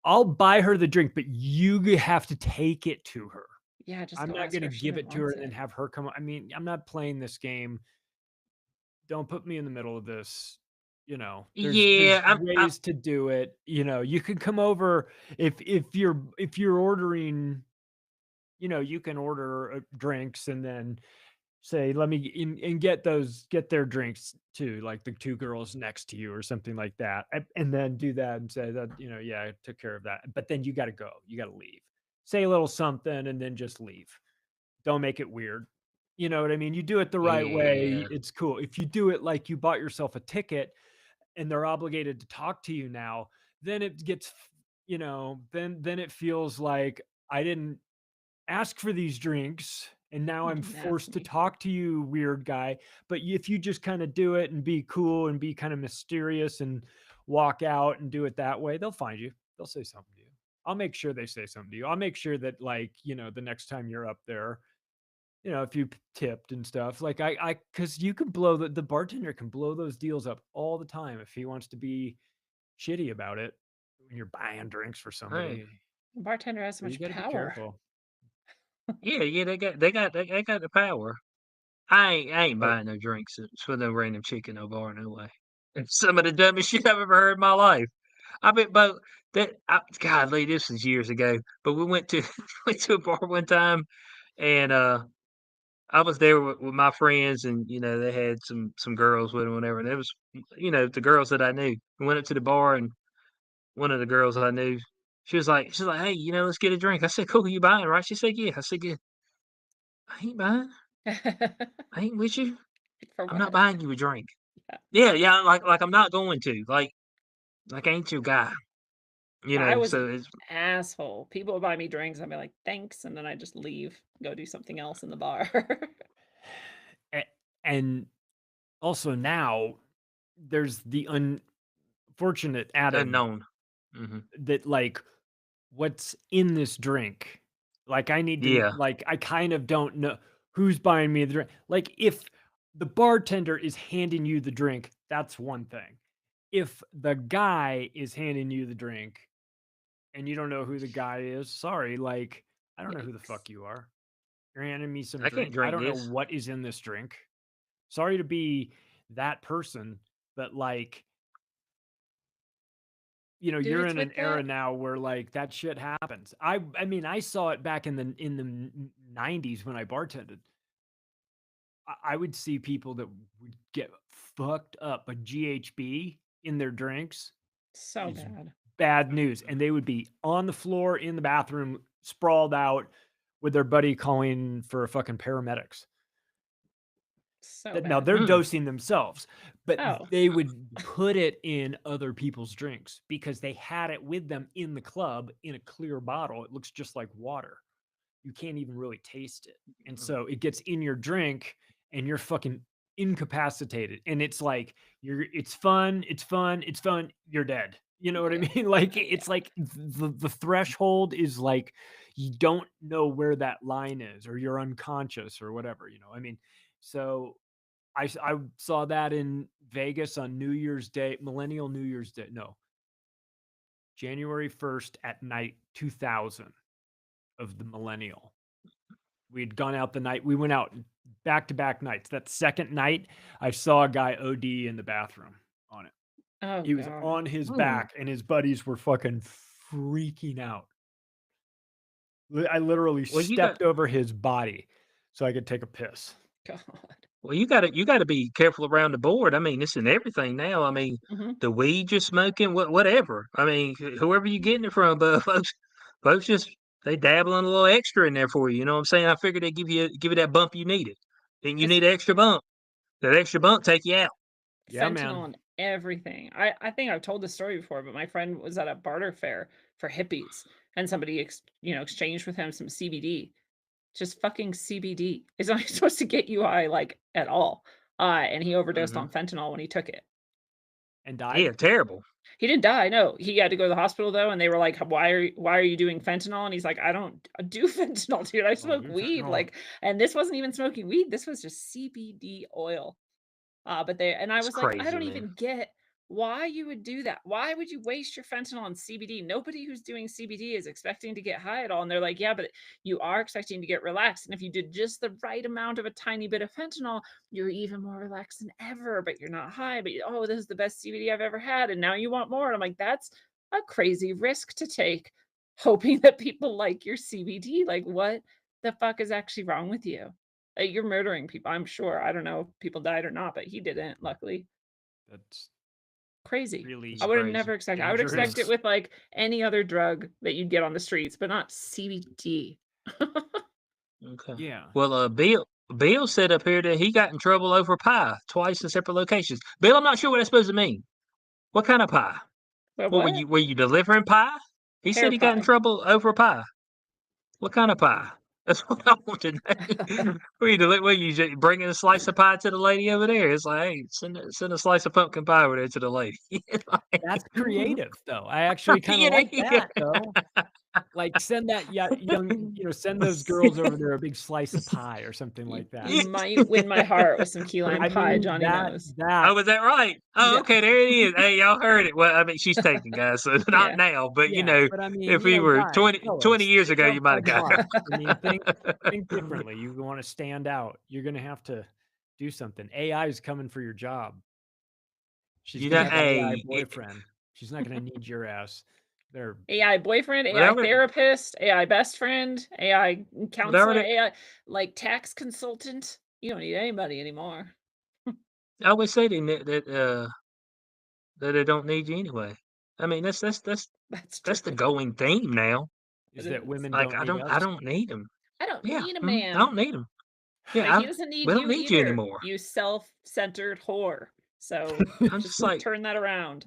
I'll buy her the drink, but you have to take it to her. yeah, just I'm go not ask going her to if she give even it to her wants and then it. have her come. I mean, I'm not playing this game. Don't put me in the middle of this. There's Yeah, I'm ways to do it. You can come over if you're ordering. You can order drinks and then say, let me and get their drinks too, like the two girls next to you or something like that, and then do that and say that yeah, I took care of that. But then you got to go. You got to leave. Say a little something and then just leave. Don't make it weird. You know what I mean? You do it the right way, yeah. it's cool. If you do it like you bought yourself a ticket and they're obligated to talk to you now, then it gets, then it feels like I didn't ask for these drinks And now I'm You forced to nasty. talk to you, weird guy. But if you just kind of do it and be cool and be kind of mysterious and walk out and do it that way, they'll find you. They'll say something to you. I'll make sure they say something to you. I'll make sure that, like, the next time you're up there, if you tipped and stuff, like because you can blow the bartender can blow those deals up all the time if he wants to be shitty about it when you're buying drinks for Right. somebody. The bartender has so So you much got to be power. careful. Yeah, they got the power. I ain't But buying no drinks for no random chick in no bar, no way. It's some of the dumbest shit I've ever heard in my life. I bet, but golly, this was years ago. But we went to went to a bar one time, and I was there with my friends, and they had some girls with them, whatever. And it was the girls that I knew. We went up to the bar, and one of the girls I knew, she's like, hey, let's get a drink. I said, cool, you buying, right? She said, yeah. I said, yeah. I ain't buying. I ain't with you. For I'm not what? buying you a drink. Yeah. Yeah, like I'm not going to. Like I ain't your guy. I was So an it's asshole. People would buy me drinks. I'd be like, thanks. And then I just leave, go do something else in the bar. and also now there's the unfortunate added unknown. Hmm. that, like, what's in this drink? Like, I need to, Yeah. like, I kind of don't know who's buying me the drink. Like, if the bartender is handing you the drink, that's one thing. If the guy is handing you the drink and you don't know who the guy is, sorry, like, I don't know who the Yikes. fuck you are. You're handing me some I can't drink. I drink don't know this. what is in this drink. Sorry to be that person, but, like, Dude, you're it's in an with era that. now where, like, that shit happens. I mean, I saw it back in the 90s when I bartended. I would see people that would get fucked up, but GHB in their drinks So is bad. bad news, and they would be on the floor in the bathroom, sprawled out with their buddy calling for fucking paramedics. So Now bad. they're Mm. dosing themselves, but Oh, they would put it in other people's drinks because they had it with them in the club in a clear bottle. It looks just like water. You can't even really taste it. And so it gets in your drink and you're fucking incapacitated. And it's like it's fun, you're dead. You know what I yeah. mean? Like, Yeah. it's like the threshold is like you don't know where that line is, or you're unconscious or whatever, I mean, so I saw that in Vegas on New Year's Day, Millennial New Year's Day. No, January 1st at night 2000 of the millennial. We'd gone out the night. We went out back to back nights. That second night, I saw a guy OD in the bathroom on it. Oh, He was God. on his Mm. back and his buddies were fucking freaking out. I literally Well, you got stepped over his body so I could take a piss. God. well, you gotta be careful around the board. I mean, it's in everything now. I mean, Hmm. the weed you're smoking, whatever. I mean, whoever you're getting it from, but folks just they dabbling a little extra in there for you. You know what I'm saying? I figured they give you that bump you needed. Then you It's need an extra bump. That extra bump take you out. Yeah, man. fentanyl and everything. I think I've told this story before, but my friend was at a barter fair for hippies, and somebody exchanged with him some CBD. Just fucking CBD. It's not supposed to get you high, like, at all. And he overdosed Hmm. on fentanyl when he took it. And died? Yeah, terrible. He didn't die, no. He had to go to the hospital, though, and they were like, "Why are you doing fentanyl?" And he's like, "I don't do fentanyl, dude. I Oh, smoke dude, weed." fentanyl. Like, and this wasn't even smoking weed. This was just CBD oil. But I It's was like, I crazy, don't man. even get why you would do that. Why would you waste your fentanyl on CBD? Nobody who's doing CBD is expecting to get high at all. And they're like, yeah, but you are expecting to get relaxed. And if you did just the right amount of a tiny bit of fentanyl, you're even more relaxed than ever, but you're not high. But oh, this is the best CBD I've ever had. And now you want more. And I'm like, that's a crazy risk to take, hoping that people like your CBD. Like, what the fuck is actually wrong with you? You're murdering people, I'm sure. I don't know if people died or not, but he didn't, luckily. That's Crazy. It's I really would have crazy. never expected I would expect it dangerous. with, like, any other drug that you'd get on the streets, but not CBD. Okay. Yeah. Well, Bill said up here that he got in trouble over pie twice in separate locations. Bill, I'm not sure what that's supposed to mean. What kind of pie? But What what? were you delivering pie? He said Pear he got in pie. trouble over pie. What kind of pie? That's what I want to know. What you just bringing a slice of pie to the lady over there? It's like, hey, send a slice of pumpkin pie over there to the lady. That's creative, though. I actually kind of like that, though. Like, send that young, send those girls over there a big slice of pie or something like that. You might win my heart with some key lime pie, Johnny knows. Oh, was that right? Oh, Yeah. okay, there it is. Hey, y'all heard it. Well, I mean, she's taken, guys, so not now, but But I mean, if we were guys, 20 years ago, think you might have got outside her. the box. I mean, think differently. You want to stand out. You're going to have to do something. AI is coming for your job. She's going to have an AI boyfriend. She's not going to need your ass. They're AI boyfriend, AI therapist, AI best friend, AI counselor, AI like tax consultant. You don't need anybody anymore. I always say that they don't need you anyway. I mean, that's the going theme now. Is that women like don't need I don't need them. I don't need a man. I don't need them. Yeah, like, he doesn't need we you don't need either, you anymore. You self-centered whore. So I'm just like, turn that around.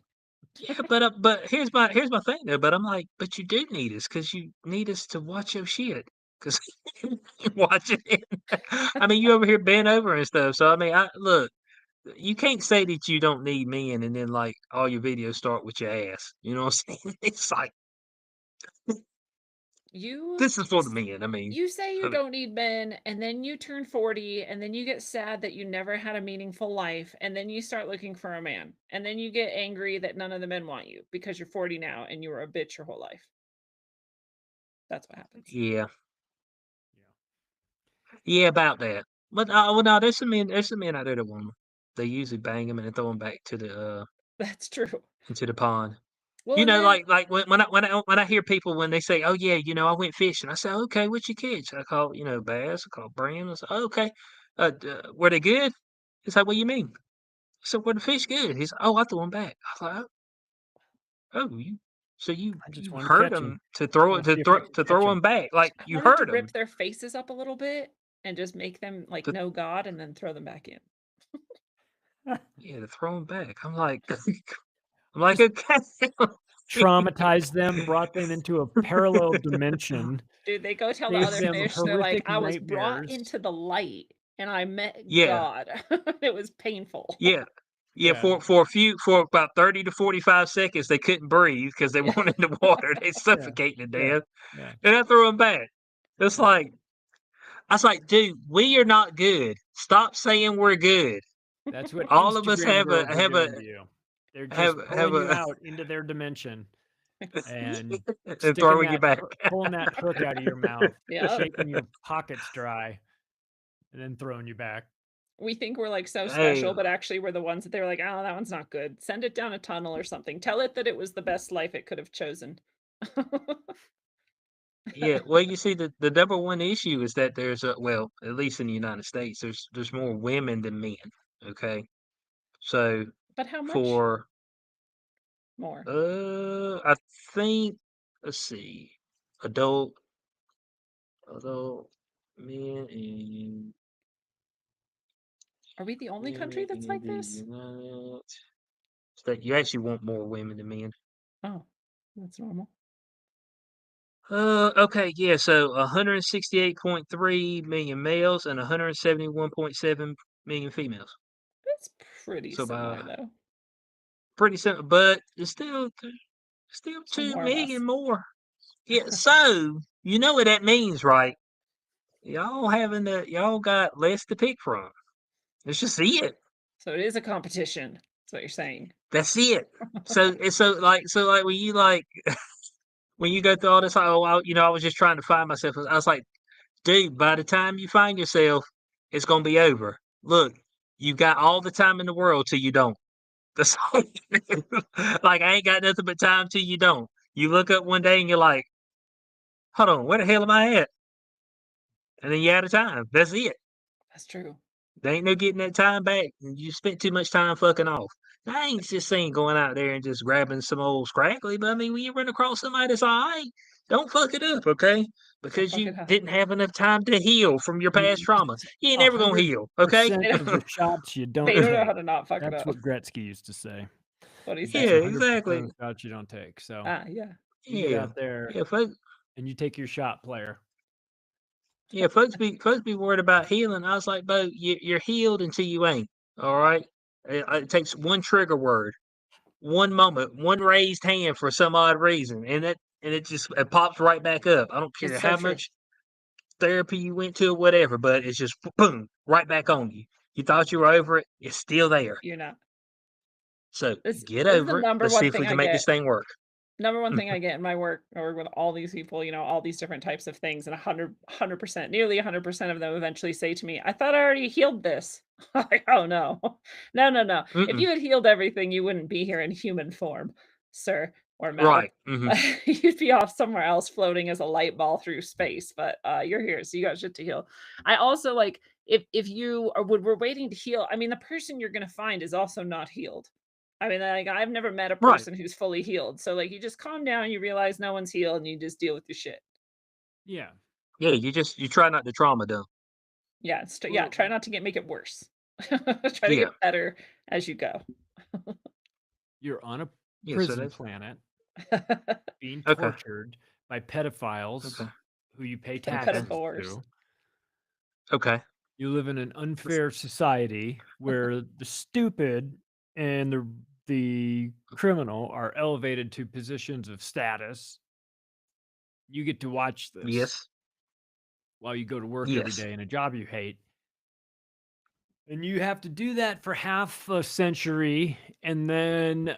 Yeah, but here's my thing though. But I'm like, but you do need us because you need us to watch your shit because you're watching it. I mean, you over here bent over and stuff. So I mean, look. You can't say that you don't need men and then like all your videos start with your ass. You know what I'm saying? It's like this is for the men. I mean, you say you don't need men, and then you turn 40, and then you get sad that you never had a meaningful life, and then you start looking for a man, and then you get angry that none of the men want you because you're 40 now and you were a bitch your whole life. That's what happens. Yeah, about that. But well, no, there's some men out there that want them. They usually bang them and then throw them back to the That's true. into the pond. Well, You know, like when I hear people when they say, "Oh yeah, I went fishing," I say, "Okay, what you catch?" I call bass. I call brim. I say, oh, "Okay, were they good?" He's like, "What do you mean?" I said, "Were the fish good?" He's, "Oh, I threw them back." I was like, "Oh, you heard them to throw them back, like you heard them." Rip their faces up a little bit and just make them like know God and then throw them back in. Yeah, to throw them back. I'm like, okay. Traumatized them, brought them into a parallel dimension. Dude, they go tell the other fish, they're like, I was brought into the light and I met God. It was painful. Yeah. For about 30 to 45 seconds, they couldn't breathe because they weren't in the water. They suffocating to death. And I threw them back. It's like, I was like, dude, we are not good. Stop saying we're good. That's what all of us have a They're just pulling you out into their dimension and throwing you back, pulling that hook out of your mouth, shaking your pockets dry, and then throwing you back. We think we're like so special, but actually we're the ones that they're like, oh, that one's not good. Send it down a tunnel or something. Tell it that it was the best life it could have chosen. Yeah, well, you see, the number one issue is that there's at least in the United States, there's more women than men. Okay, so but how much more? I think let's see, adult men and are we the only country that's like this? That you actually want more women than men. Oh, that's normal. Okay, yeah, so 168.3 million males and 171.7 million females. That's pretty similar, though. Pretty similar, but it's still 2 million more. Yeah, so you know what that means, right? Y'all got less to pick from. Let's just see it. So it is a competition. That's what you're saying. That's it. So like when you when you go through all this, I was just trying to find myself. I was like, dude, by the time you find yourself, it's gonna be over. Look, you got all the time in the world till you don't. That's all you do. Like I ain't got nothing but time till you don't. You look up one day and you're like, hold on, where the hell am I at? And then you're out of time. That's it. That's true. There ain't no getting that time back. You spent too much time fucking off. I ain't just saying going out there and just grabbing some old scraggly, but I mean, when you run across somebody that's all right, don't fuck it up, okay? Because you didn't have enough time to heal from your past trauma. You ain't never gonna heal, okay? Of the shots you don't they don't know how to not fuck it up. That's what Gretzky used to say. What do you say? Yeah, exactly. Shots you don't take. So yeah. You get out there and you take your shot, player. Yeah, folks be worried about healing. I was like, Bo, you're healed until you ain't. All right. It takes one trigger word, one moment, one raised hand for some odd reason, and it pops right back up. I don't care It's so how true. much therapy you went to or whatever, but it's just boom, right back on you. You thought you were over it, it's still there. You're not. So This get is the over it. number Let's see one if we thing can I make this get. thing work. Number one thing I get in my work or with all these people, all these different types of things, and 100%, nearly 100% of them eventually say to me, I thought I already healed this. Like, oh no, no, no, no. If Mm-mm. you had healed everything, you wouldn't be here in human form, sir or madam. Right. Hmm. You'd be off somewhere else floating as a light ball through space, but you're here, so you got shit to heal. I also like if you are we're waiting to heal, I mean, the person you're gonna find is also not healed. I mean, like, I've never met a Right. person who's fully healed. So, like, you just calm down, you realize no one's healed, and you just deal with your shit. Yeah. Yeah. You try not to trauma dump. Yeah, Well, try not to make it worse. Try to Yeah. get better as you go. you're on a Yeah. So prison that's planet being okay. tortured by pedophiles Okay. who you pay And Okay. taxes pedophores. to. Okay. You live in an Let's- unfair society where the stupid and the criminal are elevated to positions of status. You get to watch this Yes. while you go to work every Yes. day in a job you hate. And you have to do that for half a century. And then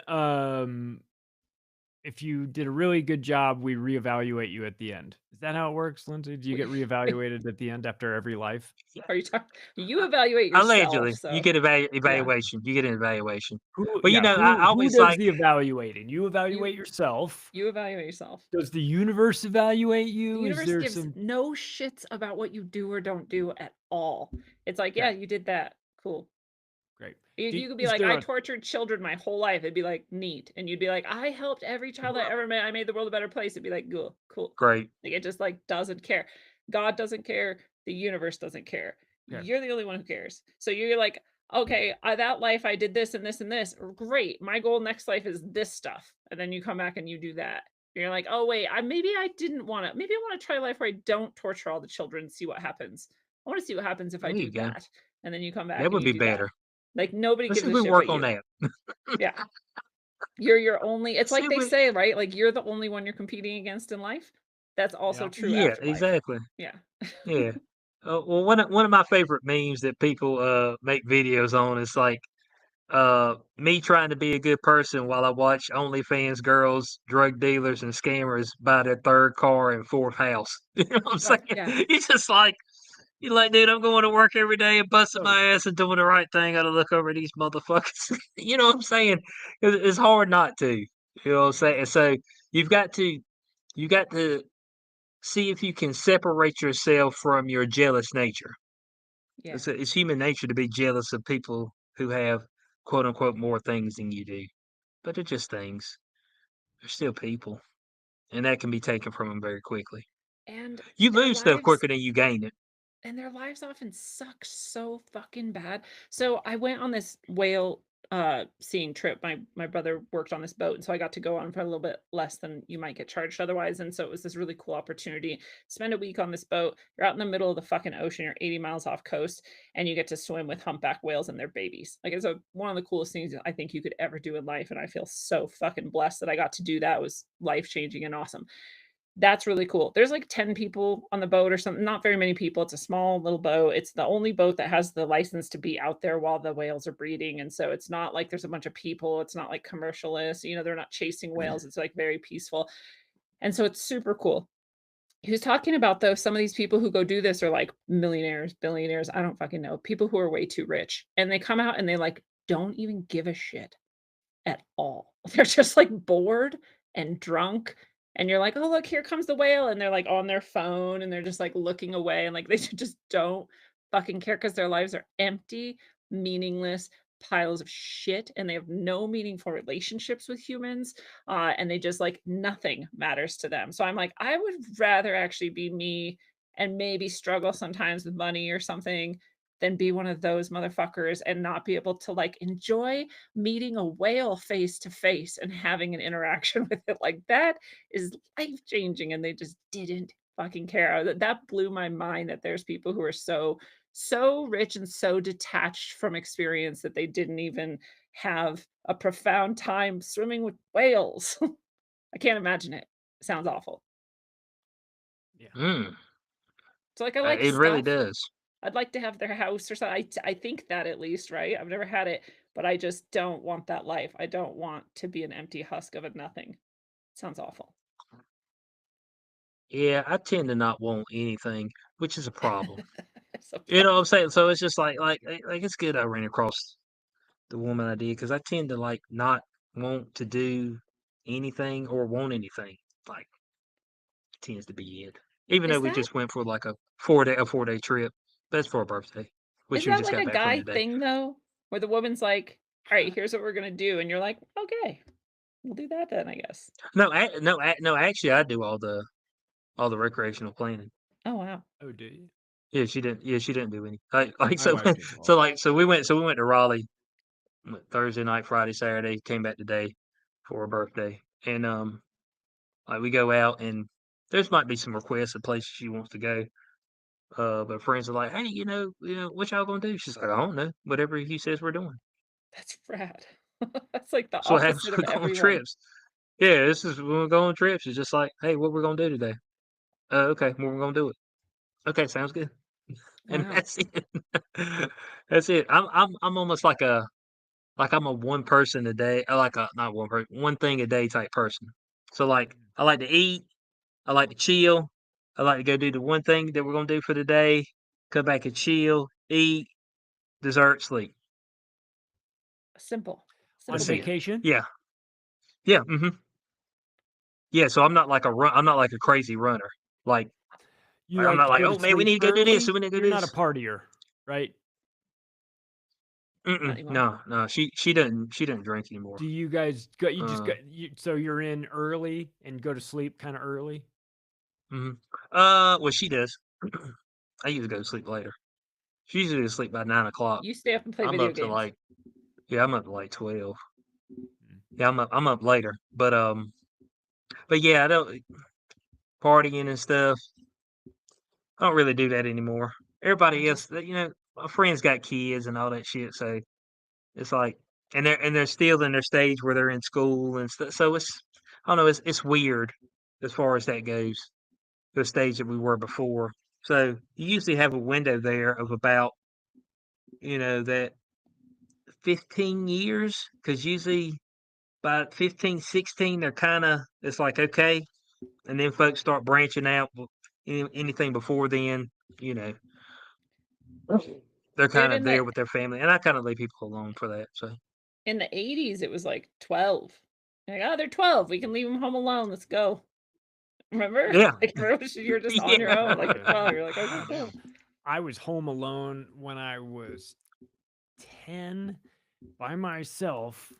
if you did a really good job, we reevaluate you at the end. Is that how it works, Lindsay? Do you get reevaluated at the end after every life? Yeah. Are you talking? You evaluate yourself, Allegedly, you so get yeah. evaluation. You get an evaluation. Who Well, yeah, I who always does like the evaluating? You You evaluate yourself. you evaluate yourself. Does the universe evaluate The you? Is universe there gives some no shits about what you do or don't do at all. It's like, yeah, Okay, you did that. Cool. great. You could be Is like, there I a tortured children my whole life. It'd be like, neat. And you'd be like, I helped every child I ever met. I made the world a better place. It'd be like, cool, cool. great. Like, it just like doesn't care. God doesn't care. The universe doesn't care. Okay. You're the only one who cares. So you're like, okay, that life I did this and this and this. Great. My goal next life is this stuff. And then you come back and you do that. You're like, oh wait, maybe I didn't want to. Maybe I want to try a life where I don't torture all the children and see what happens. I want to see what happens if I There do you go. that. And then you come back That and would you be do that. better. Like, nobody Let's gives see if a we shit work but on you. that. Yeah. You're your only it's Let's see like if they we. say, right? Like, you're the only one you're competing against in life. That's also Yeah. true Yeah, after life. exactly. Yeah. Yeah. Well, one of my favorite memes that people make videos on is like me trying to be a good person while I watch OnlyFans girls, drug dealers, and scammers buy their third car and fourth house. You know what I'm Right. saying? Yeah. It's just like you're like, dude, I'm going to work every day and busting my Totally. ass and doing the right thing. I gotta look over these motherfuckers. You know what I'm saying? It's hard not to. You know what I'm saying? So you've got to you got to see if you can separate yourself from your jealous nature. Yeah. It's human nature to be jealous of people who have quote unquote more things than you do, but they're just things. They're still people, and that can be taken from them very quickly. And You their lose stuff lives quicker than you gain it. often suck so fucking bad. So I went on this whale seeing trip. My brother worked on this boat, and so I got to go on for a little bit less than you might get charged otherwise. And so it was this really cool opportunity. Spend a week on this boat. You're out in the middle of the fucking ocean. You're 80 miles off coast, and you get to swim with humpback whales and their babies. Like, it's one of the coolest things I think you could ever do in life. And I feel so fucking blessed that I got to do that. It was life changing and awesome. That's really cool. There's like 10 people on the boat or something, not very many people. It's a small little boat. It's the only boat that has the license to be out there while the whales are breeding. And so it's not like there's a bunch of people. It's not like commercialist, they're not chasing whales. It's like very peaceful. And so it's super cool. He was talking about, though, some of these people who go do this are like millionaires, billionaires. I don't fucking know. People who are way too rich. And they come out and they like don't even give a shit at all. They're just like bored and drunk. And you're like, oh, look, here comes the whale. And they're like on their phone and they're just like looking away. And like they just don't fucking care because their lives are empty, meaningless piles of shit. And they have no meaningful relationships with humans. And they just like nothing matters to them. So I'm like, I would rather actually be me and maybe struggle sometimes with money or something than be one of those motherfuckers and not be able to like enjoy meeting a whale face to face and having an interaction with it. Like, that is life changing, and they just didn't fucking care. That blew my mind that there's people who are so rich and so detached from experience that they didn't even have a profound time swimming with whales. I can't imagine it. It sounds awful. Yeah. So like I like It really stuff. does. I'd like to have their house or something. I think that at least, right? I've never had it, but I just don't want that life. I don't want to be an empty husk of a nothing. Sounds awful. Yeah, I tend to not want anything, which is a problem. It's a You know what I'm saying? So it's just like it's good I ran across the woman I did because I tend to like not want to do anything or want anything. Like tends to be it. Even though Is we that just went for like a 4-day trip. That's for a birthday, is which we that just like got a back from guy today. thing though? Where the woman's like, "All right, here's what we're gonna do," and you're like, "Okay, we'll do that then, I guess." No, actually, I do all the recreational planning. Oh wow. Oh, do you? Yeah, she didn't. Yeah, she didn't do any. Like My wife did all so that. like so we went to Raleigh went Thursday night, Friday, Saturday. Came back today for her birthday, and like we go out and there's might be some requests of places she wants to go. But friends are like, hey, what y'all gonna do? She's like, I don't know. Whatever he says we're doing. That's rad. That's like the So what happens opposite of when we go on everyone. trips. Yeah, this is when we go on trips. It's just like, hey, what we're gonna do today? Okay, well, we're gonna do it. Okay, sounds good. And Wow. that's it. That's it. I'm almost like I'm a one person a day. I like a not one person, one thing a day type person. So like I like to eat, I like to chill, I like to go do the one thing that we're gonna do for the day, come back and chill, eat, dessert, sleep. Simple. On Simple That's it. beer. vacation, Yeah. Yeah. Yeah. So I'm not like I'm not like a crazy runner. Like you I'm like not to like, go to oh man, we sleep need to go do this. So early. we need to go You're do not a this. partier, right? Not Mm-mm, anymore. no. She doesn't drink anymore. Do you guys go? You just Uh, go. So you're in early and go to sleep kind of early. mhm. Well, she does. I usually go to sleep later. She usually goes to sleep by 9 o'clock. You stay up and play I'm video up to games. like, yeah, I'm up to like 12. Mm. Yeah, I'm up later. But yeah, I don't partying and stuff. I don't really do that anymore. I Everybody else, just my friends got kids and all that shit, so it's like, and they're still in their stage where they're in school and stuff. So I don't know, it's weird as far as that goes. The stage that we were before. So you usually have a window there of about, that 15 years, because usually by 15, 16, they're kind of, it's like, okay. And then folks start branching out. Anything before then, you know, they're dude kind of there with their family. And I kind of leave people alone for that. So, in the 80s it was like 12. Like, oh, they're 12. We can leave them home alone. Let's go. Remember? yeah. Like you're just on your Yeah. own, like at 12. You're like, okay, cool. I was home alone when I was 10 by myself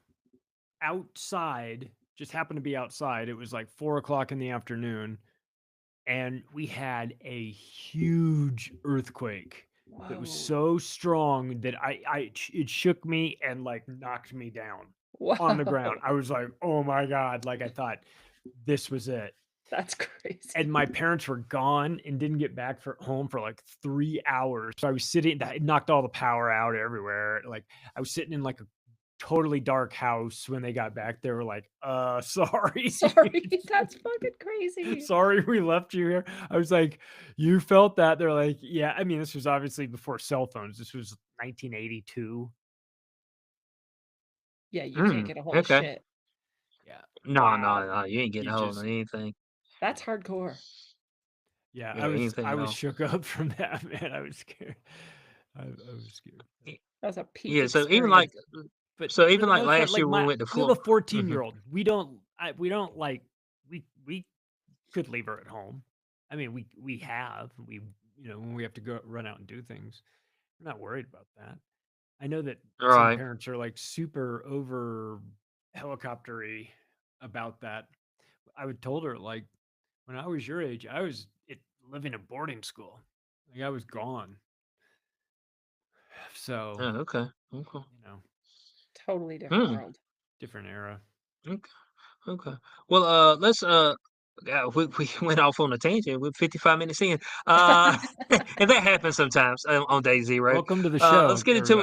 outside. Just happened to be outside. It was like 4 o'clock in the afternoon, and we had a huge earthquake that was Whoa. so strong that it shook me and like knocked me down on the ground. Wow. I was like, oh my God. Like I thought this was it. That's crazy. And my parents were gone and didn't get back home for like 3 hours. So I was sitting, that knocked all the power out everywhere. Like I was sitting in like a totally dark house when they got back. They were like, sorry. Sorry, that's fucking crazy. Sorry we left you here. I was like, you felt that? They're like, yeah. I mean, this was obviously before cell phones. This was 1982. Yeah, you can't get a hold of Okay. shit. Yeah. No, Wow. no, no. You ain't getting You a hold just, of anything. That's hardcore. yeah, Yeah, anything I at was all. shook up from that, man. I was scared. I was scared. That was a peak Yeah. experience. But So for even the like most part, last like year when we went to we have a Florida. 14-year-old. We don't like we could leave her at home. I mean, we have we when we have to go run out and do things, we're not worried about that. I know that some Right. parents are like super over helicoptery about that. I would told her like when I was your age, I was living in boarding school. Like I was gone. So, Oh, okay. Okay. Totally different Hmm. world. different era. Okay. Okay. Well, let's we went off on a tangent. We're 55 minutes in. And that happens sometimes on day zero. Welcome to the show, Let's get into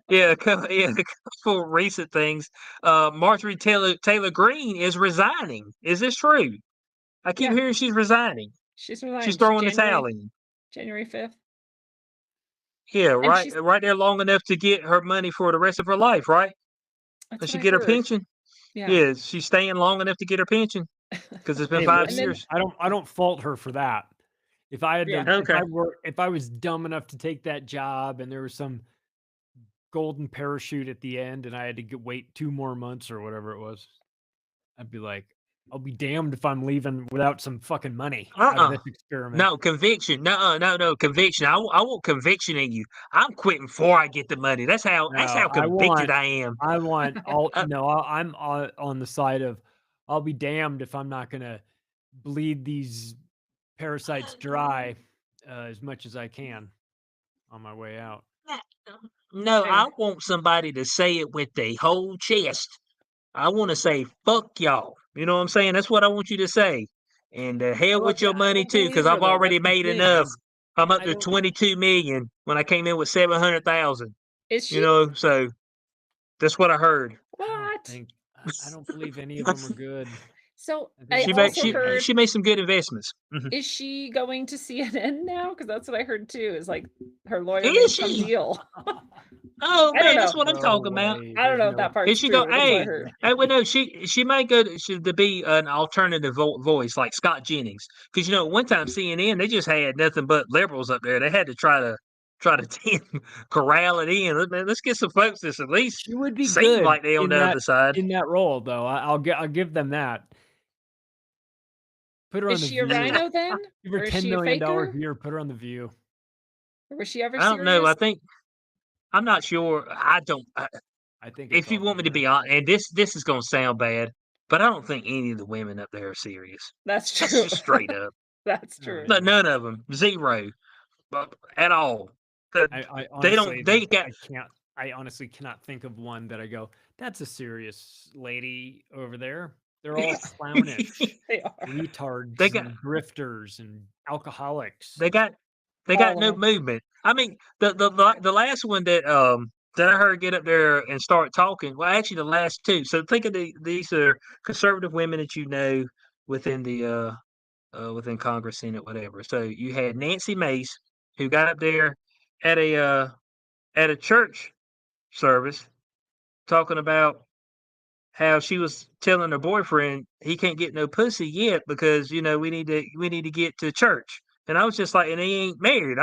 everybody. a couple recent things. Marjorie Taylor Greene is resigning. Is this true? I keep Yeah. hearing she's resigning. She's resigned. She's throwing the towel in. January 5th. Yeah, And right, she's right there long enough to get her money for the rest of her life, right? that's Does what she I get her heard. pension? Yeah. Yeah, she's staying long enough to get her pension because it's been Hey, 5 listen, years. I don't fault her for that. If I had Yeah. to, Okay. if I was dumb enough to take that job and there was some golden parachute at the end and I had to wait 2 more months or whatever it was, I'd be like, I'll be damned if I'm leaving without some fucking money out of this experiment. No conviction. No conviction. I want conviction in you. I'm quitting before I get the money. That's how No, convicted I am. I want all. Uh, No, I'm on the side of I'll be damned if I'm not gonna bleed these parasites dry as much as I can on my way out. no, Hey. I want somebody to say it with their whole chest. I want to say, fuck y'all. You know what I'm saying? That's what I want you to say. And hell with your I money don't too, because believe her I've though. already That's the made thing. enough. I'm up I to don't. 22 million when I came in with 700,000. Is You she? know, so that's what I heard. What? I don't believe any of them are good. So I think I it's also heard. She made some good investments. Mhm. Is she going to CNN now? Because that's what I heard too. Is like her lawyer Is made some she? deal. Oh I don't man, that's know. what I'm No talking about. way. I don't There's know if no. that Here part's she true, go. but that's what I Hey, heard. well, no, she may go to be an alternative voice like Scott Jennings, because one time CNN they just had nothing but liberals up there. They had to try to corral it in. Let's get some folks that's at least She would be seem good like they on the other side. in that role though. I'll give them that. Put her Is on the she a View. rhino then? Give her Or is $10 she a million a faker? year. Put her on the View. Or was she ever I don't know. serious? I think I'm not sure. I don't. I think it's If you all want me to BS. be honest, and this is going to sound bad, but I don't think any of the women up there are serious. That's That's true. just straight up. That's Oh, true. yeah. None of them, zero, at all. I They honestly, don't. They got. I honestly cannot think of one that I go, that's a serious lady over there. They're all clownish They are. retards They got. and grifters and alcoholics. They got. They All got of no them. movement. I mean, the last one that I heard get up there and start talking. Well, actually, the last two. So think of these are conservative women that within the within Congress, Senate, whatever. So you had Nancy Mace, who got up there at a church service talking about how she was telling her boyfriend he can't get no pussy yet because we need to get to church. And I was just like, and he ain't married.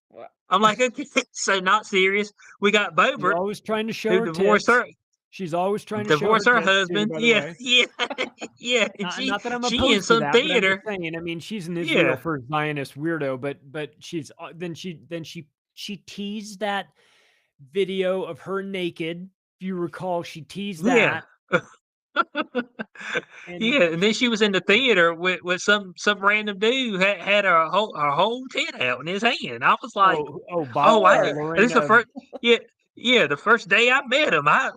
What? I'm like, okay, so not serious. We got She's Bobert always trying to show who her tits. She's always trying to show her divorced her tits too, husband. by the Yeah, way. yeah, yeah. And Not that I'm she in opposed to some that, but I'm just theater. saying. I mean, she's an Israel Yeah, first Zionist weirdo, but she's then she teased that video of her naked. If you recall, she teased yeah. that, and Yeah, and then she was in the theater with some random dude who had her whole tit out in his hand. I was like, Bob oh, Sure. this is the Lorena, first, yeah, yeah, the first day I met him, I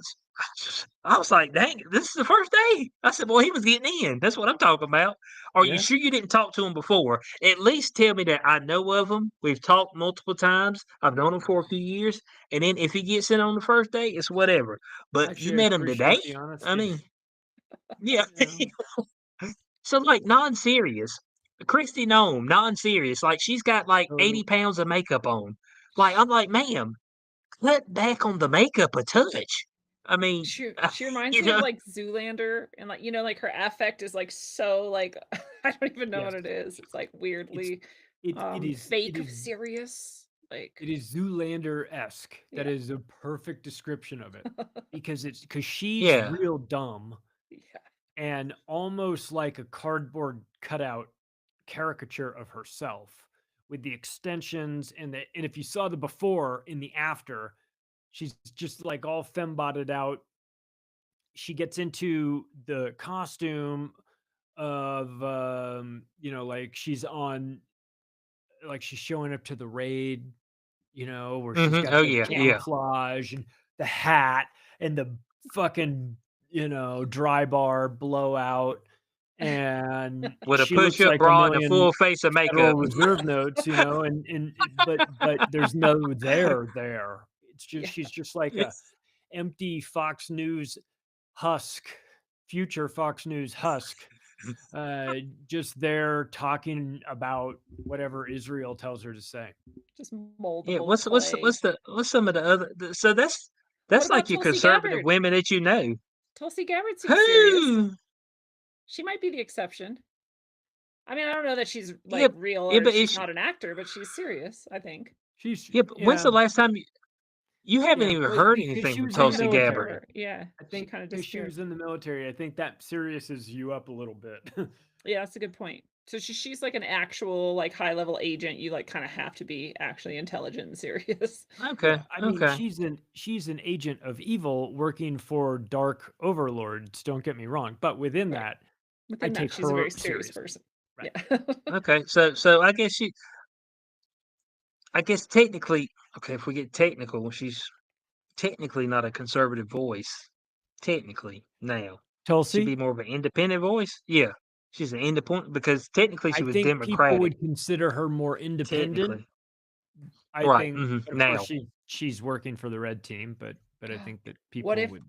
was like, dang, this is the first day. I said, well, he was getting in. That's what I'm talking about. Are you yeah, sure you didn't talk to him before? At least tell me that I know of him. We've talked multiple times. I've known him for a few years. And then if he gets in on the first day, it's whatever. But you actually, I met him today? appreciate the I honesty. mean, yeah. Yeah. So like non-serious. Christy Nome, non-serious. Like she's got like So 80 pounds of makeup on. Like I'm like, ma'am, cut back on the makeup a touch. I mean, She reminds you me of know, like Zoolander, and like like her affect is like so like I don't even know yes, what it is. It's like it's weirdly it fake is serious. Like it is Zoolander-esque. That yeah. is a perfect description of it because she's yeah. real dumb Yeah. and almost like a cardboard cutout caricature of herself with the extensions and if you saw the before in the after, she's just like all fembotted out. She gets into the costume of like she's showing up to the raid, where she's got Oh the yeah, Yeah. yeah. camouflage and the hat and the fucking dry bar, blowout, and With a she looks push-up like a bra and a million full face of Federal makeup. Reserve notes, but there's no there. It's just Yeah. she's just like a empty Fox News husk, future Fox News husk, just there talking about whatever Israel tells her to say. Just moldable Yeah, clay. what's some of the other? So What that's about like your Tulsi conservative Gabbard? women that you know. Tulsi Gabbard seems serious. Who? She might be the exception. I mean, I don't know that she's Yeah, like real yeah, or but she's not an actor, but she's serious, I think. yeah, but when's the last time you haven't Yeah, even well, heard because anything she from was in the Tulsi I haven't heard Gabbard? her. Yeah, I she think kind of because she disappeared. was in the military, I think that seriouses you up a little bit. Yeah, that's a good point. So she's like an actual like high level agent. You like kind of have to be actually intelligent and serious. Okay, Yeah, I mean, okay. she's an agent of evil working for dark overlords. Don't get me wrong, but within Right. that, I Within that, take she's a her very serious seriously. person. Right. Yeah. Okay, so I guess technically, okay, if we get technical, she's technically not a conservative voice. Technically, now she'd be Tulsi, more of an independent voice. Yeah, she's an independent because technically she I was think people Democratic. would consider her more independent. Technically, I right? think, but of Now, course, she's working for the red team. But I think that What people if would.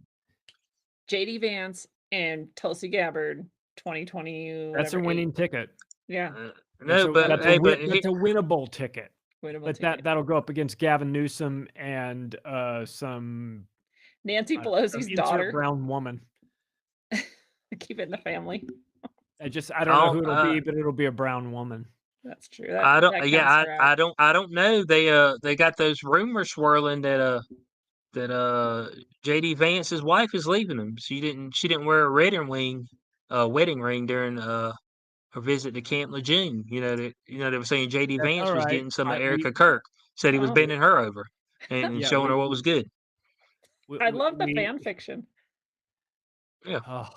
JD Vance and Tulsi Gabbard 2020 That's a whatever eight? winning ticket. Yeah. no, but That's hey, a winnable ticket. Winnable But ticket. that'll go up against Gavin Newsom and some Nancy some Pelosi's insert daughter. brown woman. Keep it in the family. I don't know who it'll be, but it'll be a brown woman. That's true. I don't. That Yeah, counts her out. I don't know. They got those rumors swirling that JD Vance's wife is leaving him. She didn't wear a wedding ring during her visit to Camp Lejeune. They were saying JD That's Vance all was right. getting some of Erica Kirk. Said he was Oh. bending her over and Yeah, showing her what was good. I love the fan fiction. Yeah. Oh,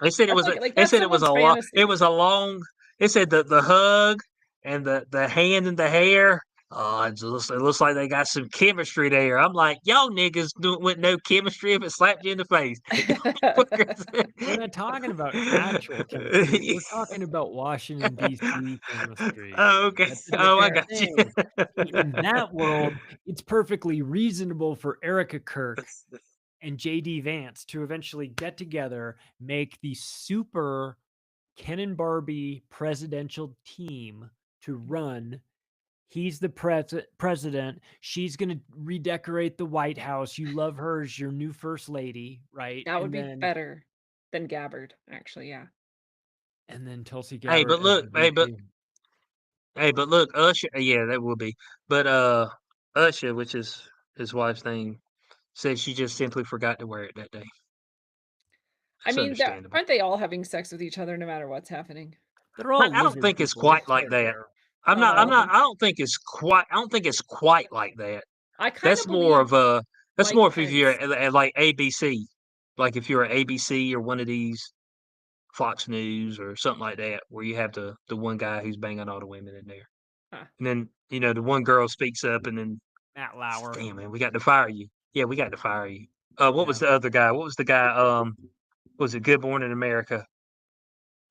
They said it That's was. like They that's said it was a someone's long. fantasy. It was a long. They said the hug and the hand in the hair. Oh, it looks like they got some chemistry there. I'm like, y'all niggas with no chemistry if it slapped you in the face. we're not talking about actual chemistry. We're talking about Washington D.C. chemistry. Oh, okay. That's a Oh, I different got you. thing. In that world, it's perfectly reasonable for Erica Kirk and JD Vance to eventually get together, make the super Ken and Barbie presidential team to run. He's the president. She's going to redecorate the White House. You love her as your new first lady, right? That would be better than Gabbard, actually. Yeah. And then Tulsi Gabbard. Hey, but look, Usher. Yeah, that will be. But Usher, which is his wife's name, said she just simply forgot to wear it that day. That's understandable. aren't they all having sex with each other no matter what's happening? They're all. I don't think it's quite like that. I don't think it's quite like that. I kind That's of more of a. That's Mike more if Pence. you're at like ABC, like if you're at ABC or one of these Fox News or something like that, where you have the one guy who's banging all the women in there, and then the one girl speaks up, and then Matt Lauer. Damn man, we got to fire you. Yeah, we got to fire you. What was the other guy? What was the guy? Was it Good Morning America?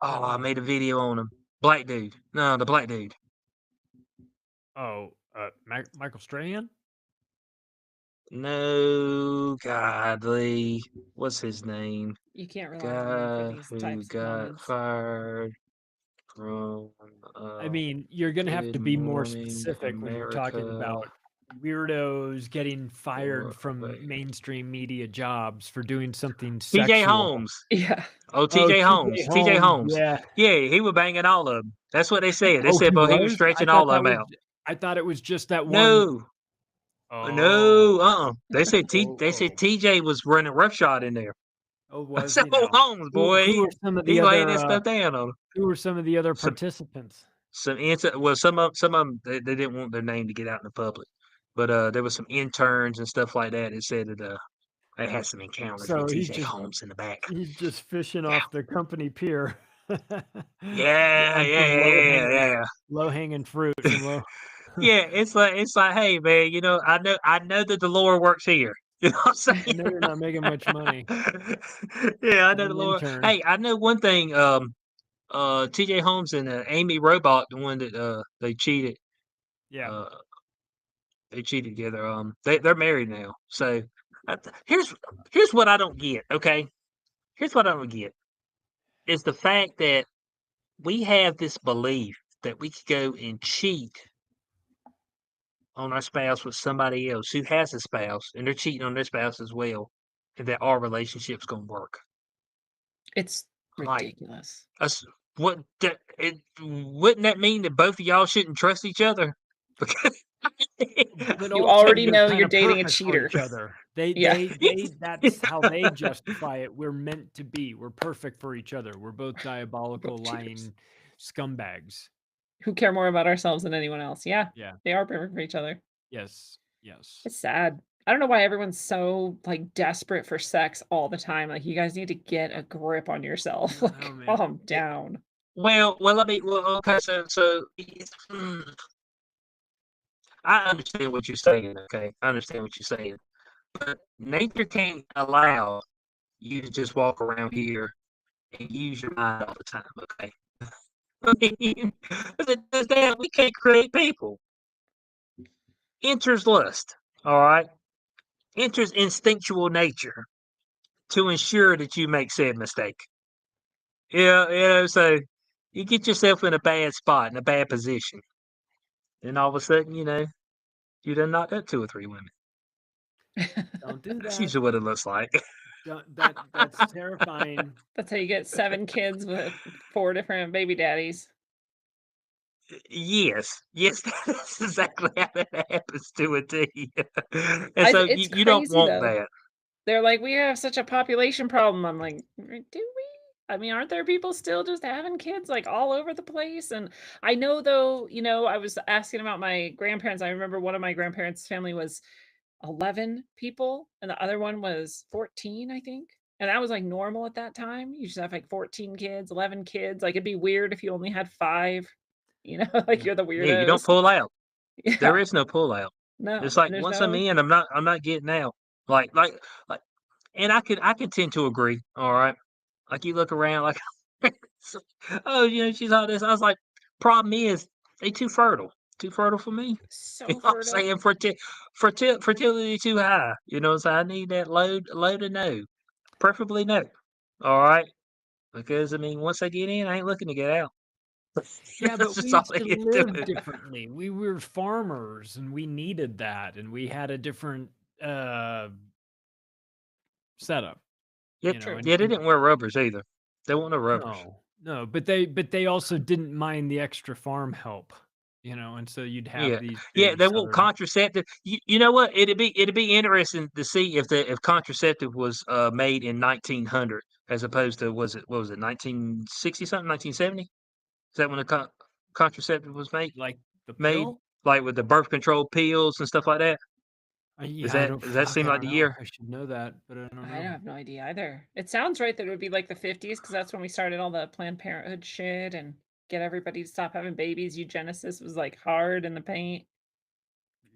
Oh, I made a video on him. Black dude. No, the black dude. Oh, Michael Strahan? No, godly. What's his name? You can't rely on me for these types of moments. Fired from. I mean, you're gonna have to be more specific when you're talking about weirdos getting fired from mainstream media jobs for doing something sexual. TJ Holmes. Yeah. Oh, TJ Holmes. TJ Holmes. Yeah. Yeah, he was banging all of them. That's what they said. They said, but he was stretching all of them out. I thought it was just that one. No. Oh. No. They said TJ was running roughshod in there. Oh, was he now? Holmes, boy. Who were some of the He's other, laying that stuff down on him. Who were some of the other participants? Some of them they didn't want their name to get out in the public, but there was some interns and stuff like that. It said that they had some encounters with TJ Holmes in the back. He's just fishing off the company pier. Yeah. Low hanging fruit. From low. Yeah, it's like, hey man, I know that the Lord works here. You know what I'm saying? I know you're not making much money. Yeah, I As know an the Lord. intern. Hey, I know one thing. T.J. Holmes and Amy Robach, the one that they cheated. Yeah. Uh, they cheated together. They're married now. So here's what I don't get. Okay, here's what I don't get is the fact that we have this belief that we could go and cheat on our spouse with somebody else who has a spouse and they're cheating on their spouse as well, and that our relationship's gonna work. It's Like, ridiculous. us, what that it wouldn't that mean that both of y'all shouldn't trust each other? Because But You also, already we're know you're kind of dating a perfect for cheater. each other. They, Yeah. that's how they justify it. We're meant to be. We're perfect for each other. We're both diabolical, Both cheaters. lying scumbags. Who care more about ourselves than anyone else. Yeah, Yeah. they are perfect for each other. Yes. Yes. It's sad. I don't know why everyone's so, like, desperate for sex all the time. Like, you guys need to get a grip on yourself. I Like, don't know, man. calm down. okay, I understand what you're saying. Okay, I understand what you're saying, but nature can't allow you to just walk around here and use your mind all the time. Okay, I mean, we can't create people. Enters lust. All right, enters instinctual nature to ensure that you make said mistake. Yeah, so you get yourself in a bad spot, in a bad position, and all of a sudden, you done knocked up 2 or 3 women. Don't do That's that. usually what it looks like. That's terrifying. That's how you get 7 kids with 4 different baby daddies. Yes, that's exactly how that happens to a T. And I so It's you don't crazy, want though. that. They're like, "We have such a population problem." I'm like, Do we?" I mean, aren't there people still just having kids, like, all over the place? And I know, though, I was asking about my grandparents. I remember one of my grandparents' family was 11 people, and the other one was 14, I think. And that was, like, normal at that time. You just have, like, 14 kids, 11 kids. Like, it'd be weird if you only had 5, like, Yeah. you're the Yeah, you don't weirdos. pull out. There Yeah. is no pull out. No, It's like and there's once I'm no in, I'm not getting out. Like, and I can tend to agree. All right, like you look around, like, oh, she's all this. I was like, problem is they too fertile for me. You know so what I'm fertile. saying? Fertility too high. You know, so I need that load of no, preferably no. All right, because I mean, once I get in, I ain't looking to get out. Yeah, That's but just we all used I to can live do. differently. We were farmers and we needed that and we had a different setup, Yeah, True. and, yeah, they didn't wear rubbers either. They want no rubbers. no, but they also didn't mind the extra farm help, and so you'd have Yeah, these yeah, big they want southern. contraceptive. You know what? It'd be interesting to see if contraceptive was made in 1900 as opposed to what was it 1960 something 1970? Is that when the contraceptive was made Like the made pill. like with the birth control pills and stuff like that? Is Yeah, I that don't does that fuck. seem I like don't the know. year? I should know that, but I don't I know. have no idea either. It sounds right that it would be like the 50s because that's when we started all the Planned Parenthood shit and get everybody to stop having babies. Eugenesis was like hard in the paint.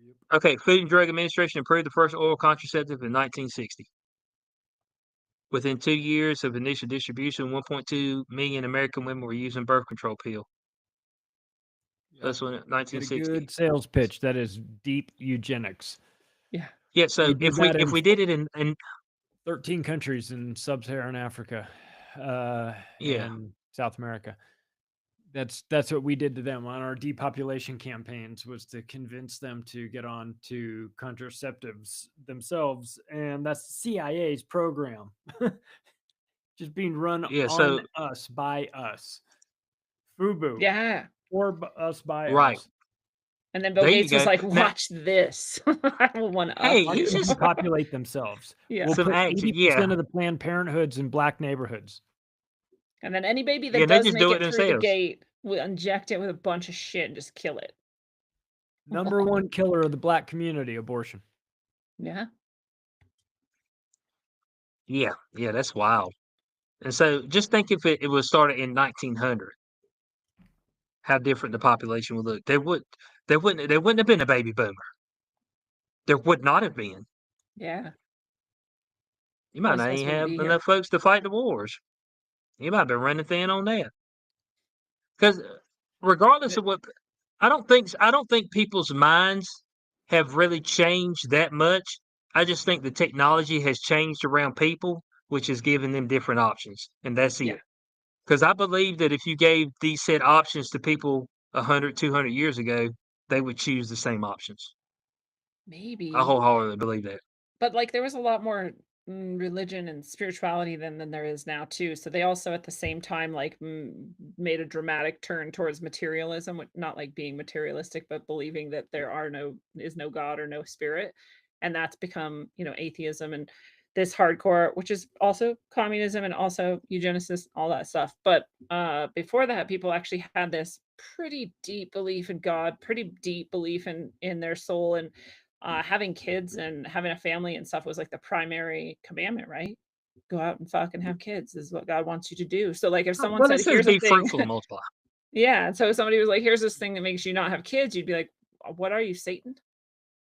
Yep. Okay, Food and Drug Administration approved the first oral contraceptive in 1960. Within 2 years of initial distribution, 1.2 million American women were using birth control pill. Yeah. That's when Get a 1960. good sales pitch. That is deep eugenics. Yeah. Yeah, We so did if we that if in we did it in 13 countries in sub-Saharan Africa, yeah, and South America. That's what we did to them on our depopulation campaigns, was to convince them to get on to contraceptives themselves, and that's the CIA's program. Just being run yeah, on so us by us. FUBU. Yeah. Us by right. us. And then Bill There you Gates was go. like, Now, watch this. I will one up hey, Watch he's you. them just depopulate themselves. Yeah. We'll some put action. 80% Yeah. of the Planned Parenthoods in black neighborhoods. And then any baby Yeah, that they does just make do it it through the themselves. gate, we'll inject it with a bunch of shit and just kill it. Number one killer of the black community, abortion. Yeah. Yeah, yeah, that's wild. And so just think if it was started in 1900, how different the population would look. There wouldn't have been a baby boomer. There would not have been. Yeah. You might Most not of us even wouldn't have be here. enough folks to fight the wars. You might be running thin on that. Because regardless of what, I don't think people's minds have really changed that much. I just think the technology has changed around people, which has given them different options, and that's Yeah. it. Because I believe that if you gave these said options to people 100, 200 years ago, they would choose the same options. I Maybe. wholeheartedly believe that. But, like, there was a lot more, religion and spirituality than there is now too, so they also at the same time, like, made a dramatic turn towards materialism, not, like, being materialistic, but believing that there is no God or no spirit, and that's become, atheism and this hardcore, which is also communism and also eugenicist, all that stuff, but, before that, people actually had this pretty deep belief in God, pretty deep belief in their soul, and having kids and having a family and stuff was like the primary commandment, right? Go out and fucking have kids is what God wants you to do. So, like, if someone Well, it said, says "Here's a be thing," fruitful and multiply. yeah. And so if somebody was like, "Here's this thing that makes you not have kids," you'd be like, "What are you, Satan?"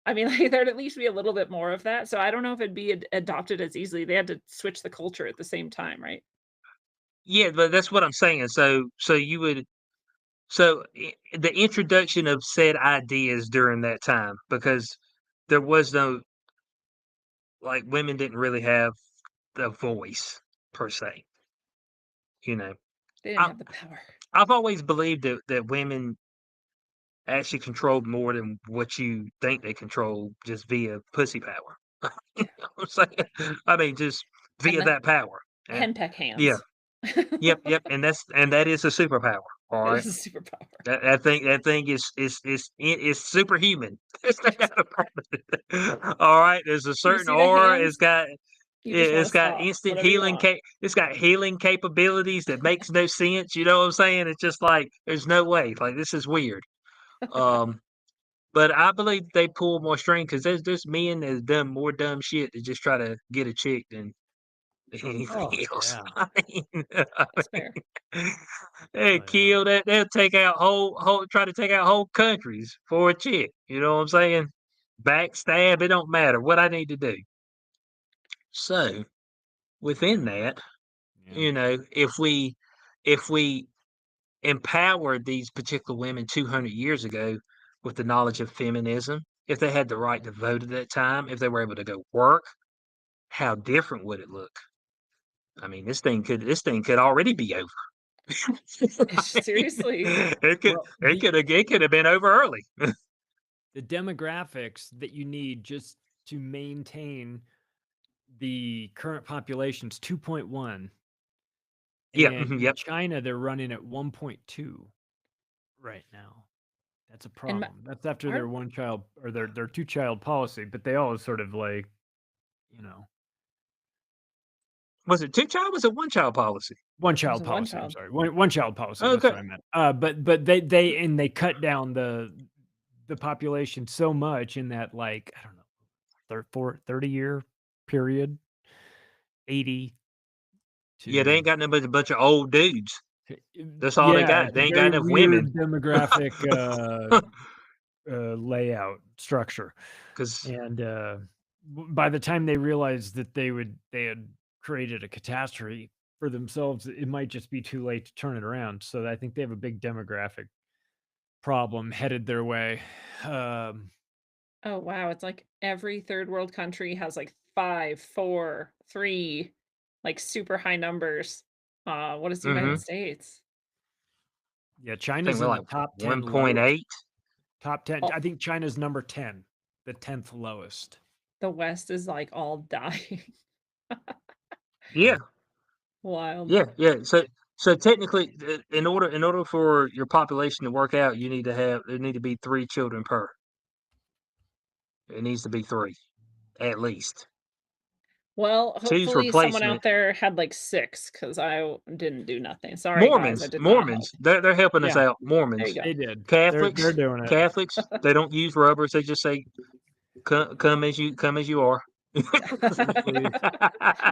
I mean, like, there'd at least be a little bit more of that. So I don't know if it'd be adopted as easily. They had to switch the culture at the same time, right? Yeah, but that's what I'm saying. So you would the introduction of said ideas during that time, because there was no, like, women didn't really have the voice per se. You know, They didn't I, have the power. I've always believed that women actually controlled more than what you think they control just via pussy power. You Yeah. know what I'm saying? I mean, just And via the that power. And henpeck yeah, hands. yep, and that is a superpower. All It right. is a superpower. That thing is superhuman. There's no doubt about it. All right, there's a You certain see the aura. hands? You just wanna It's got stop instant whatever you healing. want. It's got healing capabilities that makes no sense. You know what I'm saying? It's just like there's no way. Like, this is weird. Um, but I believe they pull more string because there's men that have done more dumb shit to just try to get a chick than Oh, anything else. yeah. That's fair. They Oh, yeah. kill that. They'll take out try to take out whole countries for a chick. You know what I'm saying? Backstab. It don't matter what I need to do. So within that, Yeah. if we empowered these particular women 200 years ago with the knowledge of feminism, if they had the right to vote at that time, if they were able to go work, how different would it look? I mean, this thing could already be over. Seriously. It could Well, it could have been over early. the demographics that you need just to maintain the current population's 2.1, Yeah, and in yep. China they're running at 1.2 right now. That's a And problem. That's after our their one child or their two child policy, but they always sort of like, you know, Was it two child? Was it one child policy? one it was child a one policy. I'm child. sorry, one child policy. That's Okay. what I meant. But they cut down the population so much in that, like, I don't know, 30-year period, 80 Yeah, they to ain't got nothing but a bunch of old dudes. That's all they yeah, got. it's They a ain't got very enough women. weird demographic layout structure. Because And by the time they realized that they had created a catastrophe for themselves, it might just be too late to turn it around. So I think they have a big demographic problem headed their way. Um, Oh, wow, it's like every third world country has, like, 5, 4, 3, like, super high numbers. What is the United I States? yeah, think China's we're in like the top 10 lowest. 1.8. Top 10. Oh, I think China's number 10, the 10th lowest. the West is, like, all dying. Yeah, Wild. yeah. So technically, in order for your population to work out, there need to be 3 children per. It needs to be 3 at least. Well, Two's hopefully someone replacement. out there had, like, 6 because didn't do nothing. Sorry, guys, I Mormons, did not help. Mormons, they're helping us Yeah, out. There you Mormons, go. they did. They're Catholics, doing it. Catholics, they don't use rubbers. They just say, come as you are." Simply,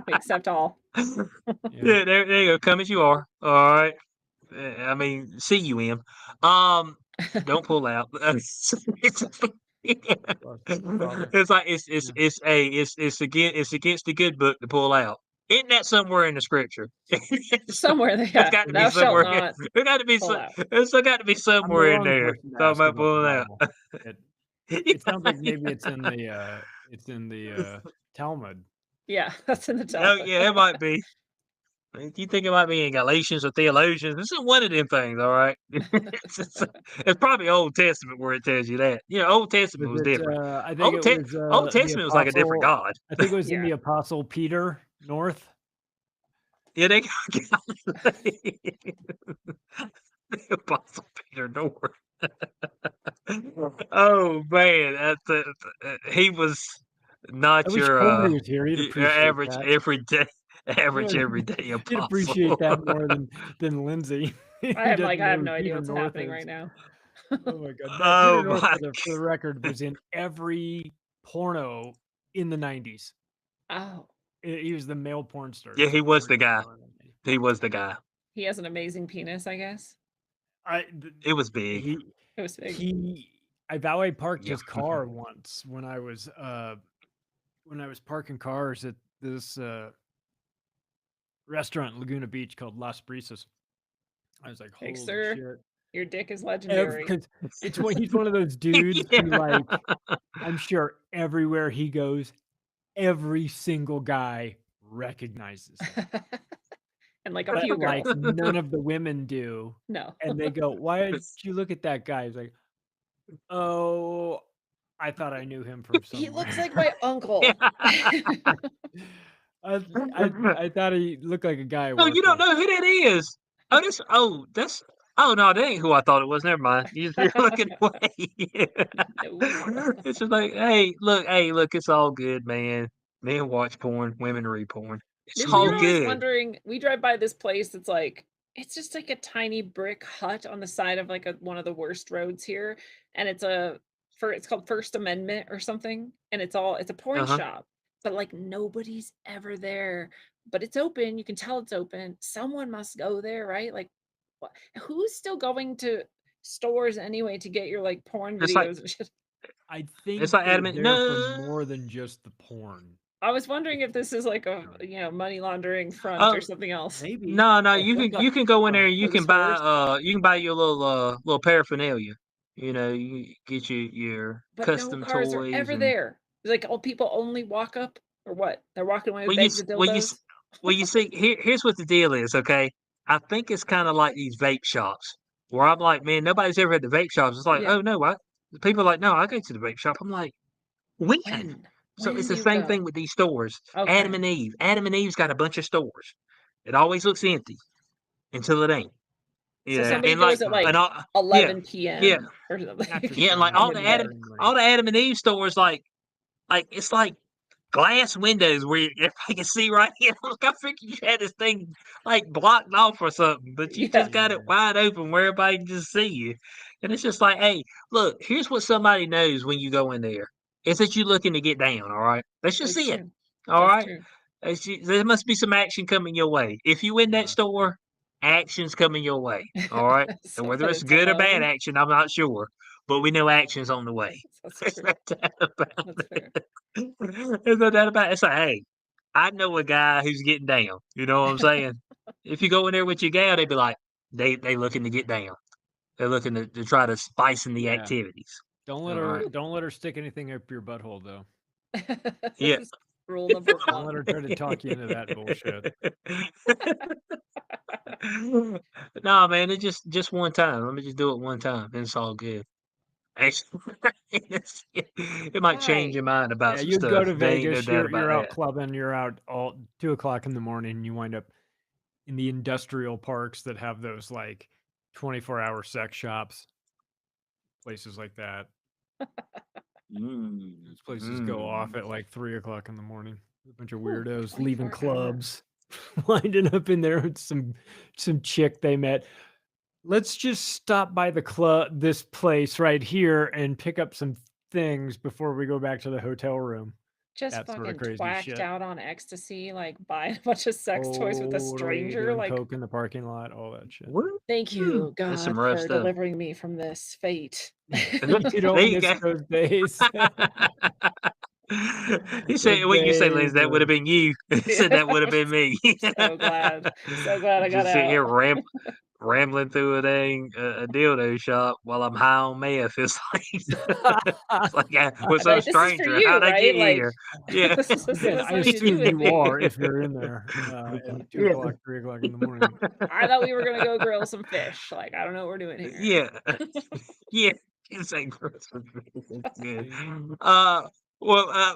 We accept all. yeah. Yeah, there you go. Come as you are. All right. I mean, CUM. Don't pull out. Father. It's like it's against the good book to pull out. Isn't that somewhere in the scripture? Somewhere there, It's yeah. got to be Thou shalt somewhere. not There got to be pull out. It's got to be I'm the somewhere in wrong there. person to Talking ask about about the pulling out. Bible. It sounds like maybe it's in the Talmud. Yeah, that's in the Oh Talmud. yeah, it might be. You think it might be in Galatians or Theologians? This is one of them things, all right. It's probably Old Testament where it tells you that. You know, Old Testament was Was it? different. I think it was Old the Testament was like a different apostle. God. I think it was in Yeah. the Apostle Peter North. Yeah, they got Galilee. The Apostle Peter North. Oh man, he was I not wish Cory was here. He'd your appreciate average that. everyday He'd apostle. appreciate that more than Lindsay. He I doesn't have know who no idea Peter what's North happening right is. now. Oh my god! Oh Peter North, my for the record, was in every porno in the 90s. Oh, He was the male porn star. Yeah, That's he how was far the you guy. go in the 90s. He was the guy. he has an amazing penis, I guess. It was big. It was big. I valet parked Yeah. his car once when I was parking cars at this restaurant in Laguna Beach called Las Brisas. I was like, holy Big sir, shit. your dick is legendary. Because he's one of those dudes Yeah. who, like, I'm sure everywhere he goes, every single guy recognizes him. And like a But few like girls. none of the women do. No. And they go, why did you look at that guy? He's like, oh, I thought I knew him from somewhere. He looks like my uncle. I thought he looked like a guy. No, you don't know who that is. Oh, no, that ain't who I thought it was. Never mind. You're looking away. No. It's just like, hey, look, it's all good, man. Men watch porn, women read porn. It's This year all I was good. wondering, we drive by this place that's like, it's just like a tiny brick hut on the side of like one of the worst roads here. And it's called First Amendment or something. And it's a porn Uh-huh. shop, but like nobody's ever there. But it's open. You can tell it's open. Someone must go there, right? Like, what? Who's still going to stores anyway to get your like porn It's like videos and shit? I think it's like they're adamant. there for No. more than just the porn. I was wondering if this is like a money laundering front or something else. Maybe. No, Oh, you can go in there and you For the can buy stores? your little paraphernalia. You know, you get your But no custom cars are toys ever and there. Like, all people only walk up or what? They're walking away with well you bags of well you dildos? well you see here's what the deal is, okay? I think it's kind of like these vape shops where I'm like, man, nobody's ever at the vape shops. It's like, Yeah. oh no, what? People are like, no, I go to the vape shop. I'm like, when? So When it's do the you same go? thing with these stores. Okay. Adam and Eve. Adam and Eve's got a bunch of stores. It always looks empty until it ain't. So Yeah, somebody and like goes at like and all, 11 yeah, p.m. or something. yeah, and like all the Adam and Eve stores, like it's like glass windows where everybody can see right in. Look, I figured you had this thing like blocked off or something, but you just got it wide open where everybody can just see you. And it's just like, hey, look, here's what somebody knows when you go in there. It's that you're looking to get down, all right? That's just That's it. true. All That's right. true. There must be some action coming your way. If you in that store, action's coming your way. All right. And whether But it's it's good or bad alone. action, I'm not sure. But we know action's on the way. That's There's true. no doubt about That's fair. it. There's no doubt about it. It's like, hey, I know a guy who's getting down. You know what I'm saying? If you go in there with your gal, they'd be like, they looking to get down. They're looking to try to spice in the activities. Don't let her stick anything up your butthole though. Yeah. Rule number Don't one. let her try to talk you into that bullshit. Nah, man, it just one time. Let me just do it one time, and it's all good. Actually, it might change your mind about some you go stuff. to There ain't no Vegas, doubt you're about out that. clubbing, you're out all 2:00 in the morning, and you wind up in the industrial parks that have those like 24-hour sex shops, places like that. Those places go off at like 3:00 in the morning. A bunch of weirdos leaving 24 hour. clubs, winding up in there with some chick they met. Let's just stop by this place right here and pick up some things before we go back to the hotel room. Just that sort of fucking crazy twacked shit. out on ecstasy, like buying a bunch of sex toys with a Totally stranger. doing Like, coke in the parking lot, all that shit. What? thank you, That's some God, rough for stuff. delivering me from this fate. You There don't you miss go. those days. You say, what you say, Liz? That would have been you. You said that would have been me. So glad I got Just sitting here out. rambling through a dildo shop while I'm high on meth. It's like I was some Like, this is for stranger. you, How'd I right? get Like, here? Yeah. this is Again, I what you do assume with you me. are if you're in there at 2 Yeah. o'clock, 3 o'clock in the morning. I thought we were gonna go grill some fish. Like, I don't know what we're doing here. Yeah. Yeah. It's like gross. That's good. Dang.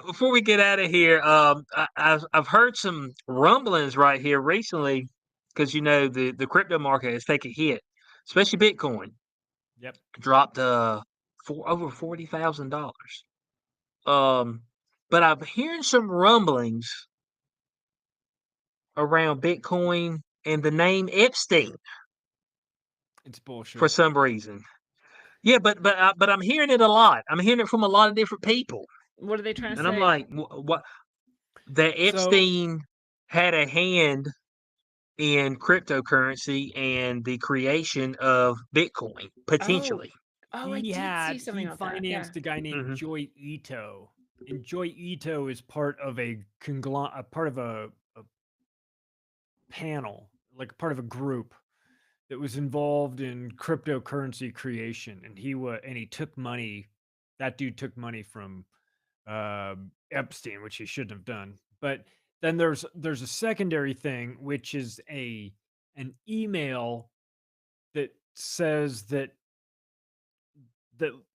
Before we get out of here, I've heard some rumblings right here recently because the crypto market has taken a hit, especially Bitcoin Yep. dropped for over $40,000. But I'm hearing some rumblings around Bitcoin and the name Epstein It's for bullshit. some reason. Yeah, but I'm hearing it a lot. I'm hearing it from a lot of different people, What are they trying to and I'm say? like, what? That So Epstein had a hand in cryptocurrency and the creation of Bitcoin Oh, potentially. I did see something he about that. Yeah. financed a guy named Hmm. Joy Ito, and Joy Ito is part of a panel, like part of a group that was involved in cryptocurrency creation, and he took money. That dude took money from Epstein, which he shouldn't have done. But then there's a secondary thing, which is an email that says that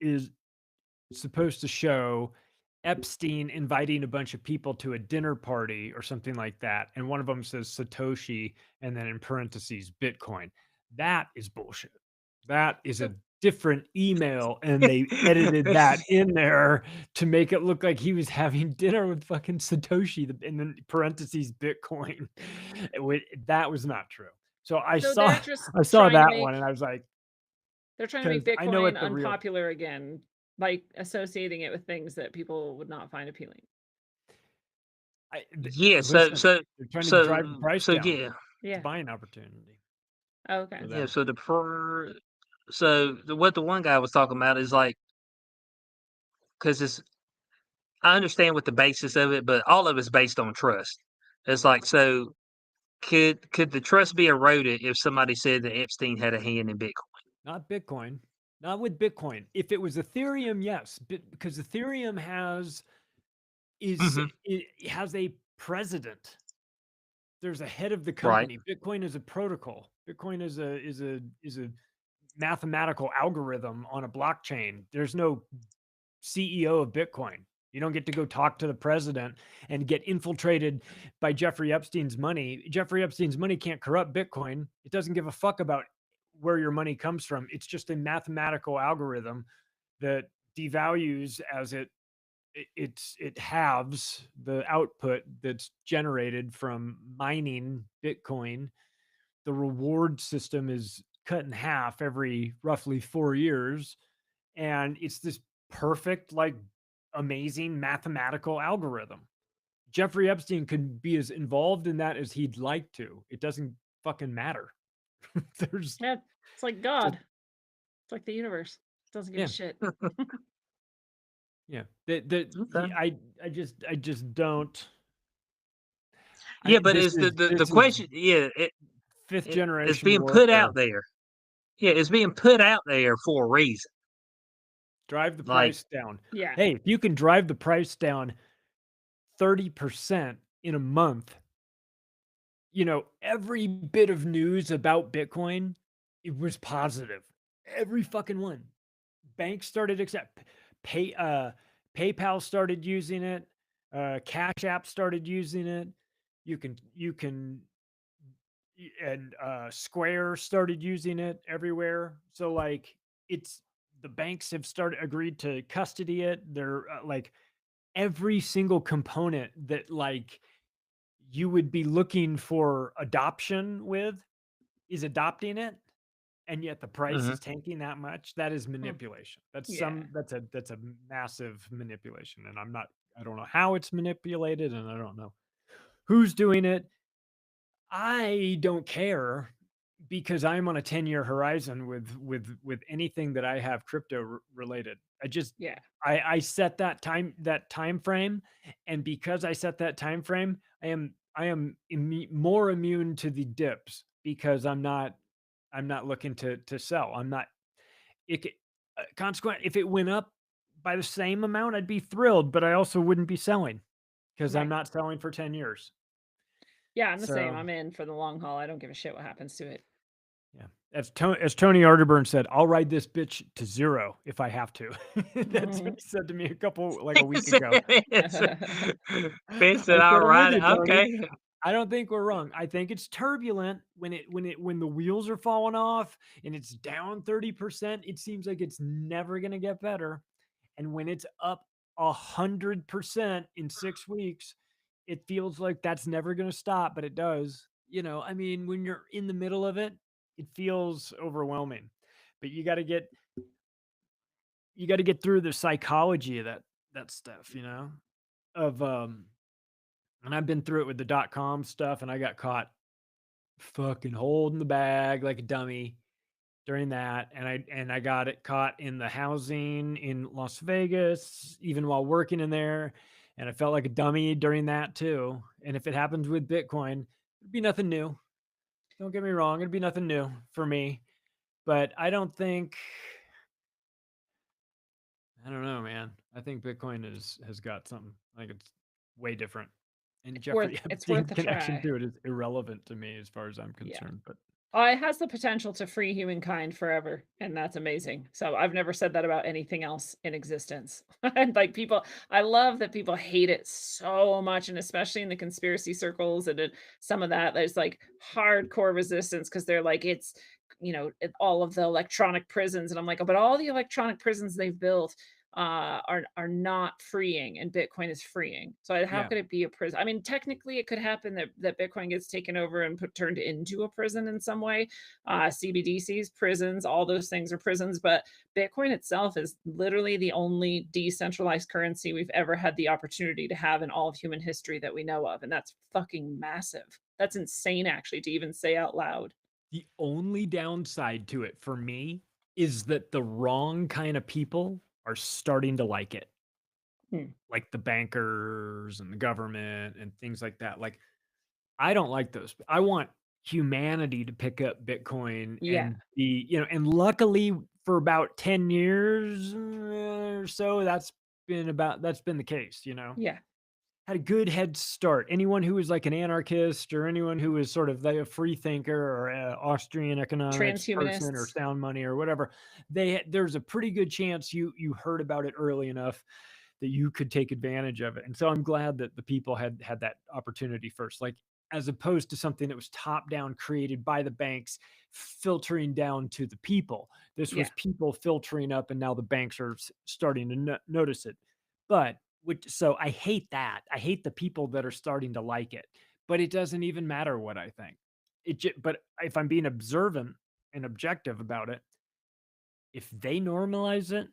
is supposed to show Epstein inviting a bunch of people to a dinner party or something like that. And one of them says Satoshi and then in parentheses Bitcoin. That is bullshit. That is a different email. And they edited that in there to make it look like he was having dinner with fucking Satoshi and then parentheses Bitcoin. That was not true. So I So saw they're just I saw trying to that make one and I was like, they're trying to make because I know Bitcoin what the real unpopular again, like associating it with things that people would not find appealing. Yeah. listen, they're trying to drive the price down. Yeah. It's a Yeah. buying opportunity. Oh, okay. for Yeah. them. What the one guy was talking about is like, because I understand what the basis of it, but all of it's based on trust. It's like, so could the trust be eroded if somebody said that Epstein had a hand in Bitcoin? Not Bitcoin. Not with Bitcoin. If it was Ethereum, yes, because Ethereum Hmm. it has a president. There's a head of the Right. company. Bitcoin is a protocol. Bitcoin is a mathematical algorithm on a blockchain. There's no CEO of Bitcoin. You don't get to go talk to the president and get infiltrated by Jeffrey Epstein's money. Jeffrey Epstein's money can't corrupt Bitcoin. It doesn't give a fuck about where your money comes from. It's just a mathematical algorithm that devalues as it halves the output that's generated from mining Bitcoin. The reward system is cut in half every roughly 4 years, and it's this perfect, like, amazing mathematical algorithm. Jeffrey Epstein could be as involved in that as he'd like to. It doesn't fucking matter. There's Yeah, it's like God. It's like the universe. It doesn't give yeah, a shit. yeah. Okay. I just don't. Yeah, but This is is the question? Yeah, fifth it's generation being put warfare. out there. Yeah, it's being put out there for a reason. Drive the Like, price down. Yeah. Hey, if you can drive the price down 30% in a month, every bit of news about Bitcoin, it was positive. Every fucking one. Banks started PayPal started using it. Cash App started using it. And Square started using it everywhere. So like, it's the banks have agreed to custody it. They're like, every single component that like you would be looking for adoption with is adopting it, and yet the price mhm. is tanking that much. That is manipulation. That's Yeah. that's a massive manipulation, and I don't know how it's manipulated, and I don't know who's doing it. I don't care because I'm on a 10-year horizon with anything that I have crypto related. I just Yeah. I set that time frame, and because I set that time frame, I am more immune to the dips because I'm not looking to sell. I'm not it ca- consequent if it went up by the same amount, I'd be thrilled, but I also wouldn't be selling because I'm Right. not selling for 10 years. Yeah, I'm the same. So I'm in for the long haul. I don't give a shit what happens to it. yeah, as Tony Arterburn said, I'll ride this bitch to zero if I have to. That's what he said to me a week ago. Ben I said, "All said, I'm with right, you, Tony. okay." I don't think we're wrong. I think it's turbulent when the wheels are falling off and it's down 30%. It seems like it's never gonna get better. And when it's up 100% in 6 weeks, it feels like that's never gonna stop, but it does. I mean, when you're in the middle of it, it feels overwhelming. But you got to get through the psychology of that stuff, of and I've been through it with the .com stuff, and I got caught fucking holding the bag like a dummy during that, and I got it caught in the housing in Las Vegas even while working in there, and I felt like a dummy during that too. And if it happens with Bitcoin, it'd be nothing new. Don't get me wrong, it'd be nothing new for me, but I don't know, man. I think Bitcoin has got something. I think it's way different. And Jeffrey It's worth Epstein's a connection try. to it is irrelevant to me as far as I'm Yeah. concerned. But It has the potential to free humankind forever, and that's amazing. So I've never said that about anything else in existence. And like people, I love that people hate it so much, and especially in the conspiracy circles and some of that, there's like hardcore resistance because they're like, it's all of the electronic prisons, and I'm like, "Oh, but all the electronic prisons they've built are not freeing, and Bitcoin is freeing. So how yeah, could it be a prison? I mean, technically, it could happen that Bitcoin gets taken over and turned into a prison in some way. CBDCs, prisons, all those things are prisons. But Bitcoin itself is literally the only decentralized currency we've ever had the opportunity to have in all of human history that we know of, and that's fucking massive. That's insane, actually, to even say out loud. the only downside to it for me is that the wrong kind of people are starting to like it, Hmm. like the bankers and the government and things like that. Like, I don't like those. I want humanity to pick up Bitcoin Yeah, and and luckily for about 10 years or so, that's been the case. yeah. Had a good head start. Anyone who was like an anarchist or anyone who was sort of like a free thinker or a Austrian economics person or Transhumanists. sound money or whatever, there's a pretty good chance you heard about it early enough that you could take advantage of it. And so I'm glad that the people had that opportunity first, like as opposed to something that was top down created by the banks filtering down to the people. This Yeah. was people filtering up, and now the banks are starting to notice it. But so I hate that. I hate the people that are starting to like it. But it doesn't even matter what I think. But if I'm being observant and objective about it, if they normalize it,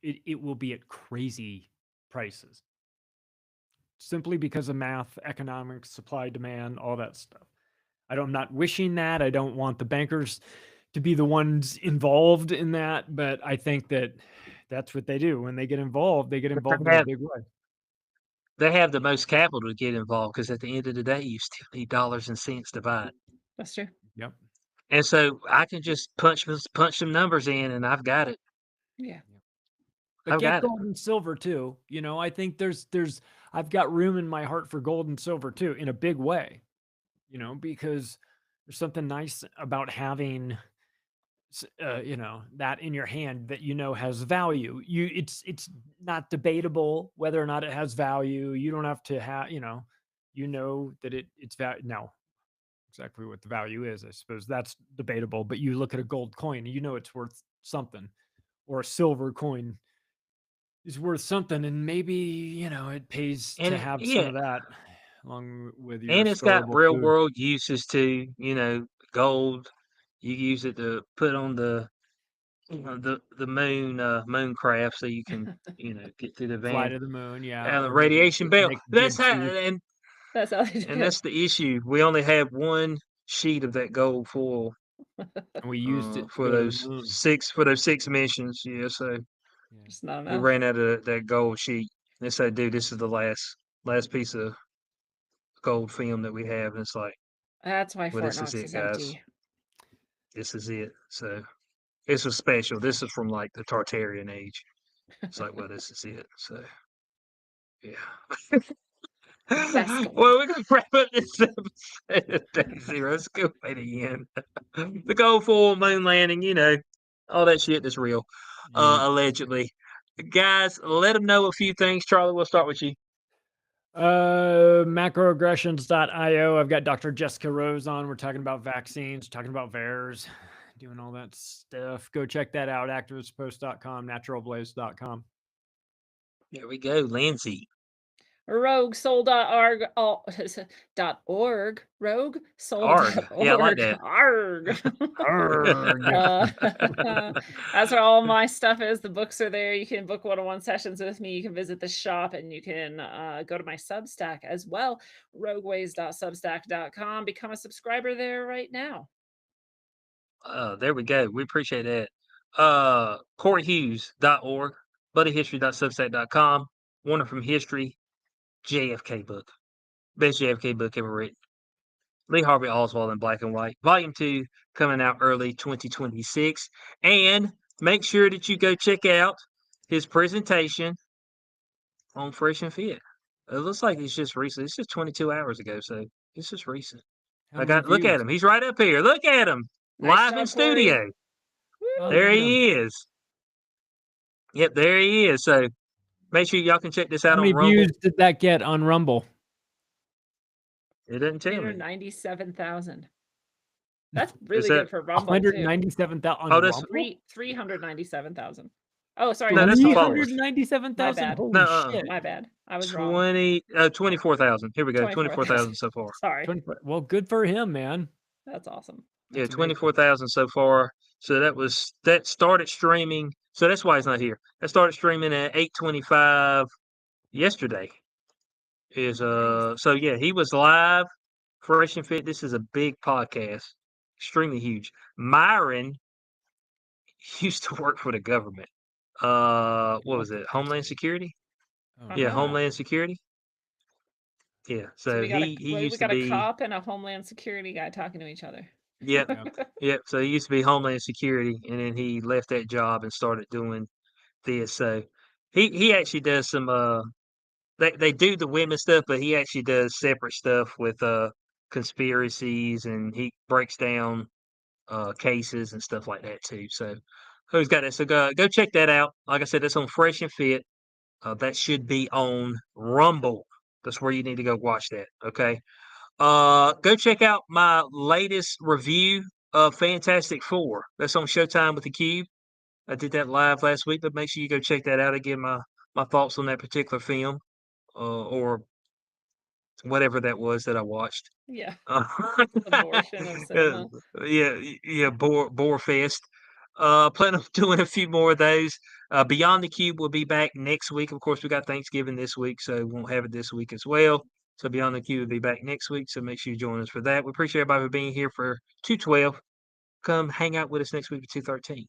it will be at crazy prices simply because of math, economics, supply, demand, all that stuff. I'm not wishing that. I don't want the bankers to be the ones involved in that, but I think that that's what they do. When they get involved But in a big way. they have the most capital to get involved because at the end of the day, you still need dollars and cents to buy it. That's true. Yep. And so I can just punch some numbers in, and I've got it. Yeah. But I've get got it. gold and silver too. I think I've got room in my heart for gold and silver too in a big way, because there's something nice about having that in your hand that has value. It's not debatable whether or not it has value. You don't have to have that it's value. Now, exactly what the value is, I suppose that's debatable, but you look at a gold coin, it's worth something, or a silver coin is worth something, and maybe it pays to have some Yeah, of that along with your and it's got storable real food. world uses too. Gold, you use it to put on the moon craft, so you can get through the Fly van to the moon, yeah. and the Or make radiation belt. make That's good how, teeth. That's how they do and it. that's the issue. We only have one sheet of that gold foil And we used it to for go to the those moon. six missions. Yeah, so Yeah. Just not we enough. ran out of that gold sheet. They said, "Dude, this is the last piece of gold film that we have." And it's like, That's why well, Fort this is Knox it, is guys. empty. This is it. So this was special. This is from like the Tartarian age. It's like, well, this is it. So yeah. Best gold. Well, we're gonna wrap up this episode of Day Zero. It's a good way to end. The gold foil moon landing, all that shit that's real, Yeah. allegedly. Guys, let them know a few things. Charlie, we'll start with you. Macroaggressions.io. I've got Dr. Jessica Rose on. We're talking about vaccines, talking about VAERS, doing all that stuff. Go check that out. Activistpost.com, naturalblaze.com. There we go, Lindsey. Roguesoul.org. .org. Roguesoul.org. Yeah, I like that. Arg. Arg. That's where all my stuff is. The books are there. You can book one-on-one sessions with me. You can visit the shop, and you can go to my Substack as well, rogueways.substack.com. Become a subscriber there right now. There we go. We appreciate that. CoryHughes.org, buddyhistory.substack.com, Warner from History, JFK book. Best JFK book ever written. Lee Harvey Oswald in black and white. Volume 2 coming out early 2026. And make sure that you go check out his presentation on Fresh and Fit. It looks like it's just recent. It's just 22 hours ago, so it's just recent. Look at him. He's right up here. Look at him. Nice Live job, in studio. Cory. Oh, There look at he is. Yep, there he is. So make sure y'all can check this out How on many Rumble. views did that get on Rumble? It doesn't tell me. 397,000. That's really good for Rumble. 197,000 on Oh, that's Rumble? 397,000. Oh, sorry. No, that's the followers. 397,000? My bad. Holy No, shit. My bad. I was wrong. 24,000. Here we go. 24,000 so far. Sorry. Well, good for him, man. That's awesome. Yeah, That's amazing. 24,000 so far. So that started streaming. So that's why he's not here. That started streaming at 8:25 yesterday. Nice. So yeah, he was live. Fresh and Fit. This is a big podcast, extremely huge. Myron used to work for the government. What was it? Homeland Security? Oh, Yeah, wow. Homeland Security. Yeah, so we got he used to a be. cop and a Homeland Security guy talking to each other. Yep, yep. So he used to be Homeland Security, and then he left that job and started doing this. So he actually does some. They do the women stuff, but he actually does separate stuff with conspiracies, and he breaks down cases and stuff like that too. So who's got that? So go check that out. Like I said, that's on Fresh and Fit. That should be on Rumble. That's where you need to go watch that. Okay. Go check out my latest review of Fantastic Four. That's on Showtime with the Cube. I did that live last week, but make sure you go check that out again. My thoughts on that particular film, or whatever that was that I watched. Yeah. Uh, Abortion of cinema. yeah, Bore Fest. Plan on doing a few more of those. Beyond the Cube will be back next week. Of course, we got Thanksgiving this week, so we won't have it this week as well. So Beyond the Cube will be back next week. So make sure you join us for that. We appreciate everybody for being here for 212. Come hang out with us next week at 213.